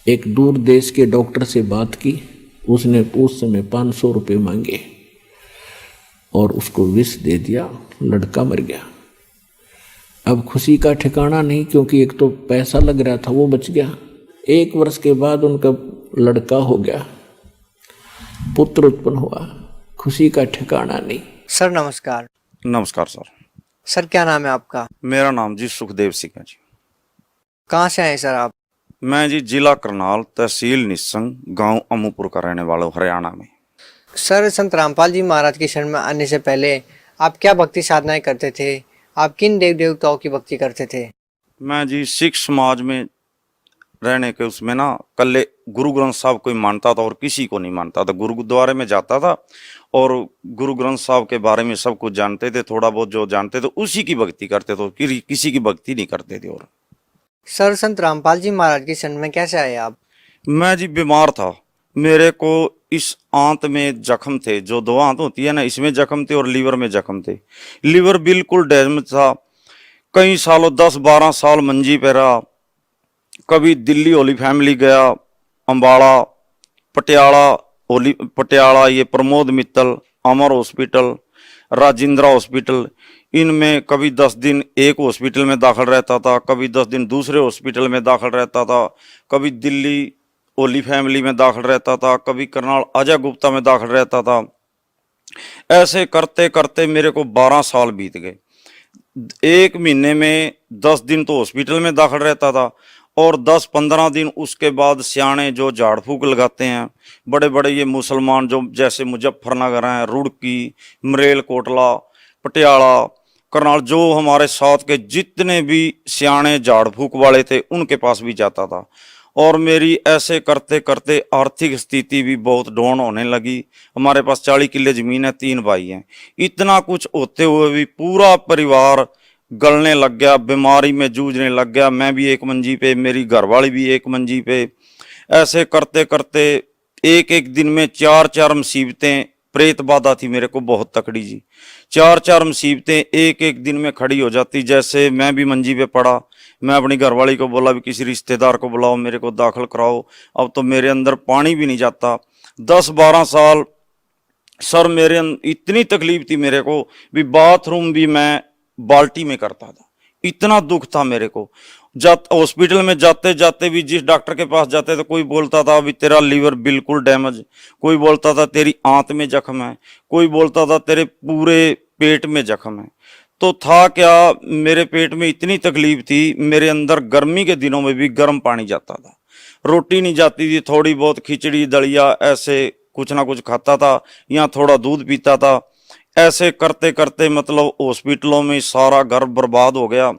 एक दूर देश के डॉक्टर से बात की, उसने उस समय 500 रुपये मांगे और उसको विष दे दिया, लड़का मर गया। अब खुशी का ठिकाना नहीं, क्योंकि एक तो पैसा लग रहा था वो बच गया। 1 वर्ष के बाद उनका लड़का हो गया, पुत्र उत्पन्न हुआ, खुशी का ठिकाना नहीं। सर नमस्कार। नमस्कार सर। सर क्या नाम है आपका? मेरा नाम जी सुखदेव सिंह है जी। कहाँ से आए सर आप? मैं जी जिला करनाल, तहसील निस्संग, गांव अमूपुर का रहने वाला हूँ, हरियाणा में। सर संत रामपाल जी महाराज की शरण में आने से पहले आप क्या भक्ति साधनाएं करते थे? आप किन देव देवताओं की भक्ति करते थे? मैं जी सिख समाज में रहने के उसमें ना कल्ले गुरु ग्रंथ साहब को ही मानता था और किसी को नहीं मानता था। गुरुद्वारे में जाता था और गुरु ग्रंथ साहब के बारे में सब कुछ जानते थे, थोड़ा बहुत जो जानते थे उसी की भक्ति करते थे, किसी की भक्ति नहीं करते थे। और सर संत रामपाल जी महाराज की शरण में कैसे आए आप? मैं जी बीमार था, मेरे को इस आंत में जख्म थे, जो 2 आंत होती है ना, इसमें जख्म थे और लीवर में जख्म थे। लीवर बिल्कुल डैमेज था। कई सालों 10-12 साल मंजी पे रहा। कभी दिल्ली होली फैमिली गया, अम्बाड़ा, पटियाला ये प्रमोद मित्तल, अमर हॉस्पिटल, राजेंद्रा हॉस्पिटल, इनमें कभी 10 दिन एक हॉस्पिटल में दाखिल रहता था, कभी 10 दिन दूसरे हॉस्पिटल में दाखिल रहता था, कभी दिल्ली ओली फैमिली में दाखिल रहता था, कभी करनाल अजय गुप्ता में दाखिल रहता था। ऐसे करते करते मेरे को 12 साल बीत गए। 1 महीने में 10 दिन तो हॉस्पिटल में दाखिल रहता था और 10-15 दिन उसके बाद सियाने जो झाड़ फूक लगाते हैं, बड़े बड़े ये मुसलमान जो जैसे मुजफ्फरनगर हैं, रुड़की, मरेल कोटला, पटियाला, करनाल, जो हमारे साथ के जितने भी सियाने झाड़ फूक वाले थे उनके पास भी जाता था। और मेरी ऐसे करते करते आर्थिक स्थिति भी बहुत डाउन होने लगी। हमारे पास 40 किले ज़मीन है, 3 भाई हैं। इतना कुछ होते हुए भी पूरा परिवार गलने लग गया, बीमारी में जूझने लग गया। मैं भी एक मंजी पे, मेरी घरवाली भी एक मंजी पे। ऐसे करते करते एक दिन में 4-4 मुसीबतें, प्रेत बाधा थी मेरे को बहुत तकड़ी जी। 4-4 मुसीबतें एक दिन में खड़ी हो जाती। जैसे मैं भी मंजी पे पड़ा, मैं अपनी घरवाली को बोला भी किसी रिश्तेदार को बुलाओ, मेरे को दाखिल कराओ। अब तो मेरे अंदर पानी भी नहीं जाता। 10-12 साल सर मेरे इतनी तकलीफ थी मेरे को भी, बाथरूम भी मैं बाल्टी में करता था, इतना दुख था मेरे को। हॉस्पिटल में जाते जाते भी जिस डॉक्टर के पास जाते थे कोई बोलता था अभी तेरा लीवर बिल्कुल डैमेज, कोई बोलता था तेरी आंत में जख्म है, कोई बोलता था तेरे पूरे पेट में जख्म है। तो था क्या, मेरे पेट में इतनी तकलीफ थी, मेरे अंदर गर्मी के दिनों में भी गर्म पानी जाता था, रोटी नहीं जाती थी, थोड़ी बहुत खिचड़ी दलिया ऐसे कुछ ना कुछ खाता था या थोड़ा दूध पीता था। ऐसे करते करते मतलब हॉस्पिटलों में सारा घर बर्बाद हो गया।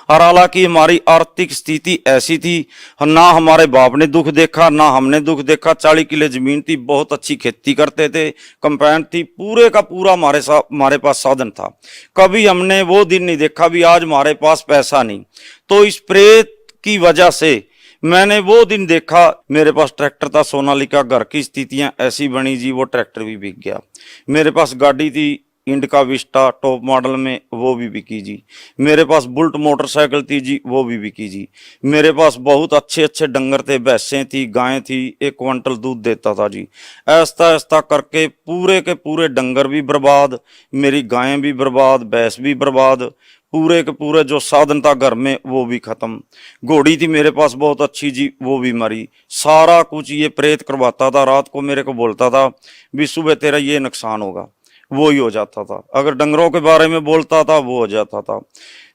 और हालांकि हमारी आर्थिक स्थिति ऐसी थी, ना हमारे बाप ने दुख देखा ना हमने दुख देखा। 40 किले जमीन थी, बहुत अच्छी खेती करते थे, कंपाउंड थी, पूरे का पूरा हमारे पास साधन था। कभी हमने वो दिन नहीं देखा भी आज हमारे पास पैसा नहीं। तो इस प्रेत की वजह से मैंने वो दिन देखा। मेरे पास ट्रैक्टर था सोनालिका, घर की स्थितियां ऐसी बनी जी, वो ट्रैक्टर भी बिक गया। मेरे पास गाड़ी थी इंडिका विस्टा टॉप मॉडल में, वो भी बिकी जी। मेरे पास बुलेट मोटरसाइकिल थी जी, वो भी बिकी जी। मेरे पास बहुत अच्छे अच्छे डंगर थे, भैंसें थी, गायें थी, 1 क्विंटल दूध देता था जी। ऐसा ऐसा करके पूरे के पूरे डंगर भी बर्बाद, मेरी गायें भी बर्बाद, भैंस भी बर्बाद, पूरे के पूरे जो साधन था घर में वो भी खत्म। घोड़ी थी मेरे पास बहुत अच्छी जी, वो भी मरी। सारा कुछ ये प्रेत करवाता था। रात को मेरे को बोलता था भी सुबह तेरा ये नुकसान होगा, वो ही हो जाता था। अगर डंगरों के बारे में बोलता था वो हो जाता था।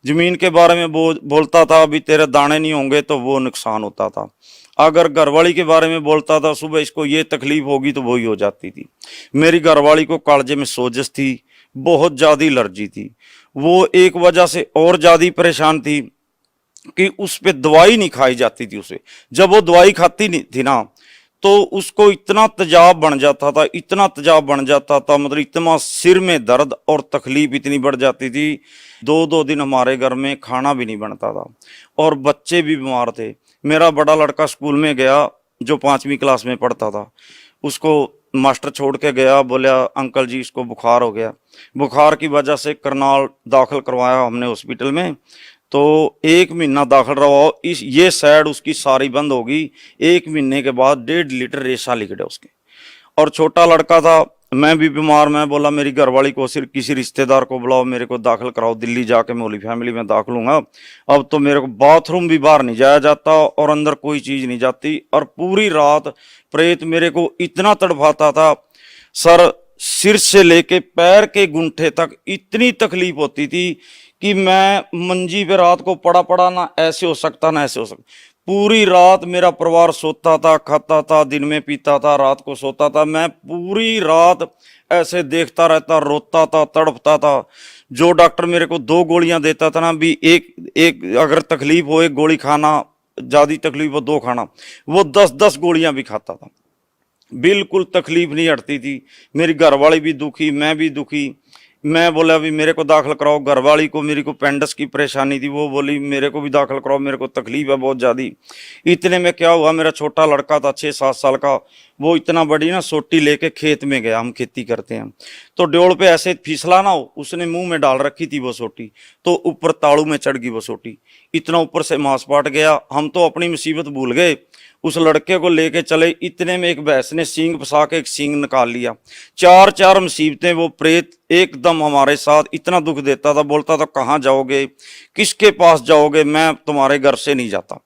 जमीन के बारे में बोलता था अभी तेरे दाने नहीं होंगे, तो वो नुकसान होता था। अगर घरवाली के बारे में बोलता था सुबह इसको ये तकलीफ होगी, तो वही हो जाती थी। मेरी घरवाली को कालजे में सोजश थी, बहुत ज्यादा एलर्जी थी। वो एक वजह से और ज्यादा परेशान थी कि उस पे दवाई नहीं खाई जाती थी उसे। जब वो दवाई खाती नहीं थी ना, तो उसको इतना तेजाब बन जाता था, इतना तेजाब बन जाता था, मतलब इतना सिर में दर्द और तकलीफ इतनी बढ़ जाती थी। 2-2 दिन हमारे घर में खाना भी नहीं बनता था और बच्चे भी बीमार थे। मेरा बड़ा लड़का स्कूल में गया जो 5वीं क्लास में पढ़ता था, उसको मास्टर छोड़ के गया, बोला अंकल जी इसको बुखार हो गया। बुखार की वजह से करनाल दाखिल करवाया हमने हॉस्पिटल में। तो 1 महीना दाखिल रहा। इस ये साइड उसकी सारी बंद होगी। 1 महीने के बाद 1.5 लीटर रेशा लिखड़े उसके। और छोटा लड़का था, मैं भी बीमार। मैं बोला मेरी घरवाली को सिर्फ किसी रिश्तेदार को बुलाओ, मेरे को दाखिल कराओ दिल्ली जाके, मैं होली फैमिली में दाखिल हूँगा। अब तो मेरे को बाथरूम भी बाहर नहीं जाया जाता और अंदर कोई चीज नहीं जाती। और पूरी रात प्रेत मेरे को इतना तड़पाता था, सर सिर से लेके पैर के गुंठे तक इतनी तकलीफ होती थी कि मैं मंजी पे रात को पड़ा पड़ा ना ऐसे हो सकता ना ऐसे हो सकता। पूरी रात मेरा परिवार सोता था, खाता था, दिन में पीता था, रात को सोता था। मैं पूरी रात ऐसे देखता रहता, रोता था, तड़पता था। जो डॉक्टर मेरे को 2 गोलियां देता था ना, भी एक अगर तकलीफ हो 1 गोली खाना, ज्यादा तकलीफ हो 2 खाना, वो 10-10 गोलियां भी खाता था। बिल्कुल तकलीफ नहीं हटती थी। मेरी घरवाली भी दुखी, मैं भी दुखी। मैं बोला भी मेरे को दाखिल कराओ। घरवाली को मेरी को पेंडस की परेशानी थी, वो बोली मेरे को भी दाखिल कराओ, मेरे को तकलीफ है बहुत ज़्यादा। इतने में क्या हुआ, मेरा छोटा लड़का था 6-7 साल का, वो इतना बड़ी ना सोटी लेके खेत में गया। हम खेती करते हैं, तो ड्योड़ पे ऐसे फिसला ना हो, उसने मुंह में डाल रखी थी वो सोटी, तो ऊपर ताड़ू में चढ़ गई वो सोटी। इतना ऊपर से मांस पाट गया। हम तो अपनी मुसीबत भूल गए, उस लड़के को लेके चले। इतने में एक भैंस ने सींग फंसा के एक सींग निकाल लिया। 4 मुसीबतें। वो प्रेत एकदम हमारे साथ इतना दुख देता था, बोलता था कहाँ जाओगे, किसके पास जाओगे, मैं तुम्हारे घर से नहीं जाता।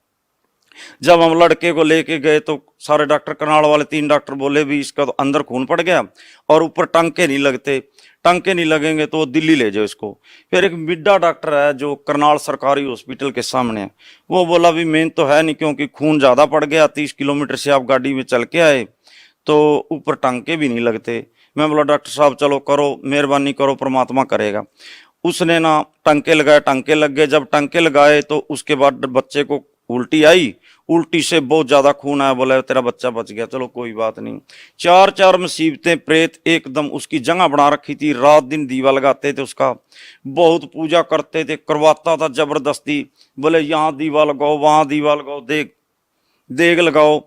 जब हम लड़के को लेके गए तो सारे डॉक्टर, करनाल वाले 3 डॉक्टर बोले भी इसका तो अंदर खून पड़ गया और ऊपर टांके नहीं लगते, टांके नहीं लगेंगे तो दिल्ली ले जाओ इसको। फिर एक मिड्डा डॉक्टर है जो करनाल सरकारी हॉस्पिटल के सामने है, वो बोला भी मेन तो है नहीं, क्योंकि खून ज़्यादा पड़ गया, 30 किलोमीटर से आप गाड़ी में चल के आए तो ऊपर टांके भी नहीं लगते। मैं बोला डॉक्टर साहब चलो करो, मेहरबानी करो, परमात्मा करेगा। उसने ना टांके लगाए, टांके लग गए। जब टांके लगाए तो उसके बाद बच्चे को उल्टी आई, उल्टी से बहुत ज्यादा खून आया। बोला तेरा बच्चा बच गया, चलो कोई बात नहीं। 4 मुसीबतें। प्रेत एकदम उसकी जगह बना रखी थी, रात दिन दीवा लगाते थे उसका, बहुत पूजा करते थे, करवाता था जबरदस्ती। बोले यहाँ दीवा लगाओ, वहां दीवा लगाओ, देग लगाओ।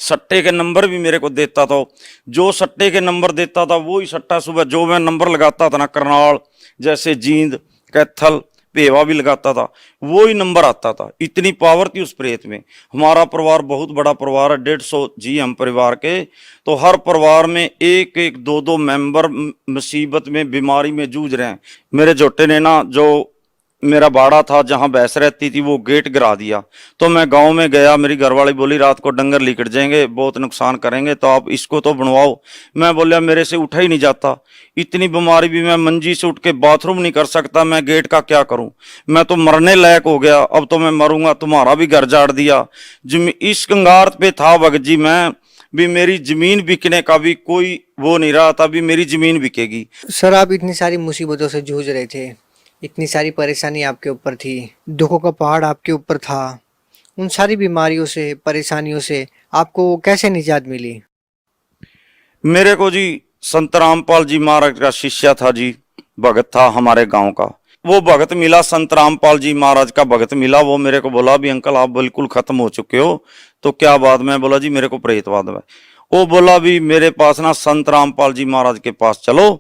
सट्टे के नंबर भी मेरे को देता था। जो सट्टे के नंबर देता था वही सट्टा सुबह जो मैं नंबर लगाता था ना, करनाल जैसे जींद, कैथल, पेवा भी लगाता था, वो ही नंबर आता था। इतनी पावर थी उस प्रेत में। हमारा परिवार बहुत बड़ा परिवार है, 150 जी हम परिवार के। तो हर परिवार में 1-1, 2-2 मेंबर मुसीबत में, बीमारी में जूझ रहे हैं। मेरे जोटे ने ना, जो मेरा बाड़ा था जहां भैंस रहती थी, वो गेट गिरा दिया। तो मैं गांव में गया, मेरी घरवाली बोली रात को डंगर लिकट जाएंगे, बहुत नुकसान करेंगे, तो आप इसको तो बनवाओ। मैं बोलिया मेरे से उठा ही नहीं जाता, इतनी बीमारी भी, मैं मंजी से उठ के बाथरूम नहीं कर सकता, मैं गेट का क्या करूं, मैं तो मरने लायक हो गया, अब तो मैं मरूंगा, तुम्हारा भी घर जाड़ दिया। इस कंगार पे था भगत जी मैं भी, मेरी जमीन बिकने का भी कोई वो नहीं रहा था, भी मेरी जमीन बिकेगी। सर आप इतनी सारी मुसीबतों से जूझ रहे थे, इतनी सारी परेशानी आपके ऊपर थी, दुखों का पहाड़ आपके ऊपर था। उन सारी बीमारियों से, परेशानियों से आपको कैसे निजात मिली? मेरे को जी संत रामपाल जी महाराज का शिष्य था जी, भगत था हमारे गांव का। वो भगत मिला, संत रामपाल जी महाराज का भगत मिला। वो मेरे को बोला भी अंकल आप बिल्कुल खत्म हो चुके हो, तो क्या बात? मैं बोला जी मेरे को प्रेतवाद है। वो बोला भी मेरे पास ना संत रामपाल जी महाराज के पास चलो,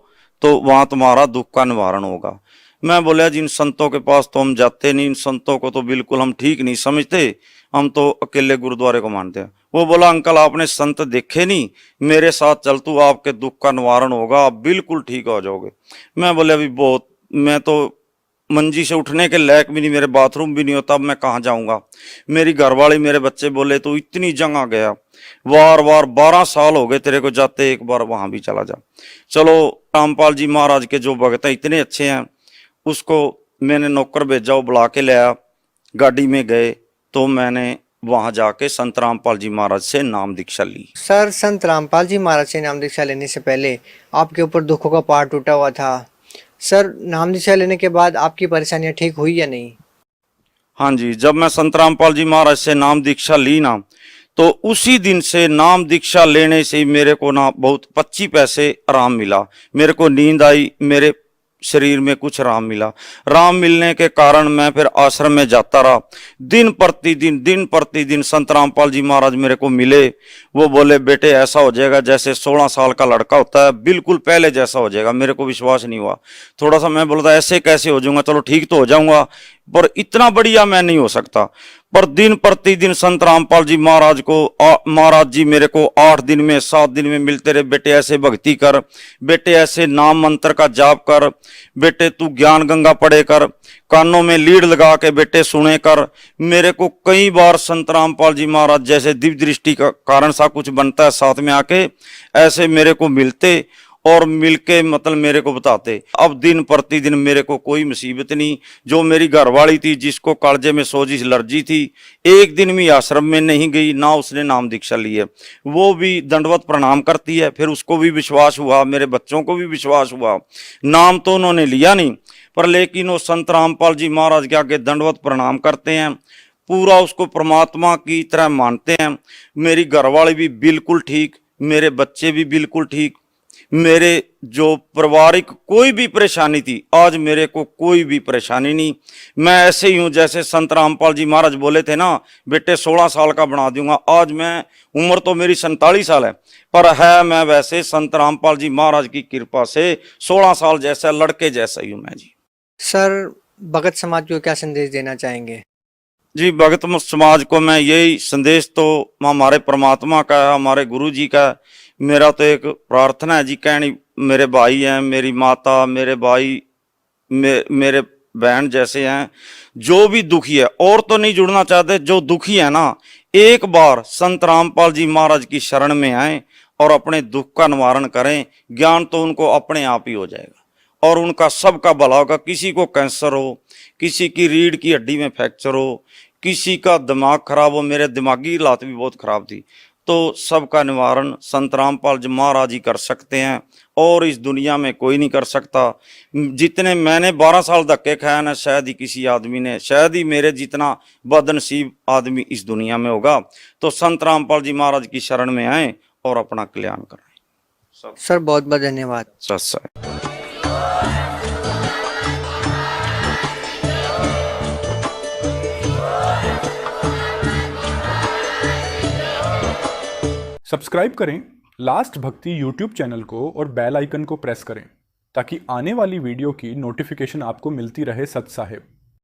तो वहां तुम्हारा दुख का निवारण होगा। मैं बोला जी इन संतों के पास तो हम जाते नहीं, इन संतों को तो बिल्कुल हम ठीक नहीं समझते, हम तो अकेले गुरुद्वारे को मानते हैं। वो बोला अंकल आपने संत देखे नहीं, मेरे साथ चल तू, आपके दुख का निवारण होगा, आप बिल्कुल ठीक हो जाओगे। मैं बोले अभी बहुत, मैं तो मंजी से उठने के लायक भी नहीं, मेरे बाथरूम भी नहीं होता, अब मैं कहाँ जाऊंगा। मेरी घरवाली मेरे बच्चे बोले तू इतनी जगह गया, बार बार 12 साल हो गए तेरे को जाते, एक बार वहां भी चला जा। चलो रामपाल जी महाराज के जो भगत हैं इतने अच्छे हैं, उसको मैंने नौकर भेजा, वो बुला के लाया, गाड़ी में गए तो मैंने वहां जाके संत रामपाल जी महाराज से नाम दीक्षा ली। सर, संत रामपाल जी महाराज से नाम दीक्षा लेने से पहले आपके ऊपर दुखों का पहाड़ टूटा हुआ था। सर, नाम दीक्षा लेने के बाद आपकी परेशानियां ठीक हुई या नहीं? हाँ जी, जब मैं संत रामपाल जी महाराज से नाम दीक्षा ली ना, तो उसी दिन से नाम दीक्षा लेने से ही मेरे को ना बहुत 25 पैसे आराम मिला, मेरे को नींद आई, मेरे शरीर में कुछ आराम मिला। आराम मिलने के कारण मैं फिर आश्रम में जाता रहा। दिन प्रतिदिन संत रामपाल जी महाराज मेरे को मिले। वो बोले बेटे ऐसा हो जाएगा जैसे 16 साल का लड़का होता है, बिल्कुल पहले जैसा हो जाएगा। मेरे को विश्वास नहीं हुआ, थोड़ा सा मैं बोलता ऐसे कैसे हो जाऊंगा, चलो ठीक तो हो जाऊंगा, पर इतना बढ़िया मैं नहीं हो सकता। पर दिन प्रतिदिन संत रामपाल जी महाराज जी मेरे को 8 दिन में 7 दिन में मिलते रहे। बेटे ऐसे भक्ति कर, बेटे ऐसे नाम मंत्र का जाप कर, बेटे तू ज्ञान गंगा पढ़े कर, कानों में लीड लगा के बेटे सुने कर। मेरे को कई बार संत रामपाल जी महाराज जैसे दिव्य दृष्टि का कारण सा कुछ बनता है साथ में आके, ऐसे मेरे को मिलते और मिलके मतलब मेरे को बताते। अब दिन प्रतिदिन मेरे को कोई मुसीबत नहीं। जो मेरी घरवाली थी जिसको कालजे में सोजिश एलर्जी थी, एक दिन भी आश्रम में नहीं गई, ना उसने नाम दीक्षा ली है, वो भी दंडवत प्रणाम करती है। फिर उसको भी विश्वास हुआ, मेरे बच्चों को भी विश्वास हुआ। नाम तो उन्होंने लिया नहीं, पर लेकिन वो संत रामपाल जी महाराज के आगे दंडवत प्रणाम करते हैं, पूरा उसको परमात्मा की तरह मानते हैं। मेरी घरवाली भी बिल्कुल ठीक, मेरे बच्चे भी बिल्कुल ठीक, मेरे जो पारिवारिक कोई भी परेशानी थी, आज मेरे को कोई भी परेशानी नहीं। मैं ऐसे ही हूँ जैसे संत रामपाल जी महाराज बोले थे ना, बेटे 16 साल का बना दूंगा। आज मैं, उम्र तो मेरी 47 साल है, पर है मैं वैसे संत रामपाल जी महाराज की कृपा से 16 साल जैसा लड़के जैसा ही हूँ मैं जी। सर, भगत समाज को क्या संदेश देना चाहेंगे? जी, भगत समाज को मैं यही संदेश तो हमारे परमात्मा का है, हमारे गुरु जी का। मेरा तो एक प्रार्थना है जी, कहनी मेरे भाई हैं, मेरी माता, मेरे भाई, मेरे बहन जैसे हैं, जो भी दुखी है, और तो नहीं जुड़ना चाहते, जो दुखी है ना, एक बार संत रामपाल जी महाराज की शरण में आए और अपने दुख का निवारण करें। ज्ञान तो उनको अपने आप ही हो जाएगा और उनका सबका भला होगा। किसी को कैंसर हो, किसी की रीढ़ की हड्डी में फ्रैक्चर हो, किसी का दिमाग खराब हो, मेरे दिमागी हालात भी बहुत खराब थी, तो सबका निवारण संत रामपाल जी महाराज ही कर सकते हैं और इस दुनिया में कोई नहीं कर सकता। जितने मैंने 12 साल धक्के खाया ना, शायद ही किसी आदमी ने, शायद ही मेरे जितना बदनसीब आदमी इस दुनिया में होगा। तो संत रामपाल जी महाराज की शरण में आए और अपना कल्याण कराएं। सर, बहुत बहुत धन्यवाद। सत्संग। सब्सक्राइब करें लास्ट भक्ति यूट्यूब चैनल को और बेल आइकन को प्रेस करें ताकि आने वाली वीडियो की नोटिफिकेशन आपको मिलती रहे सत साहिब।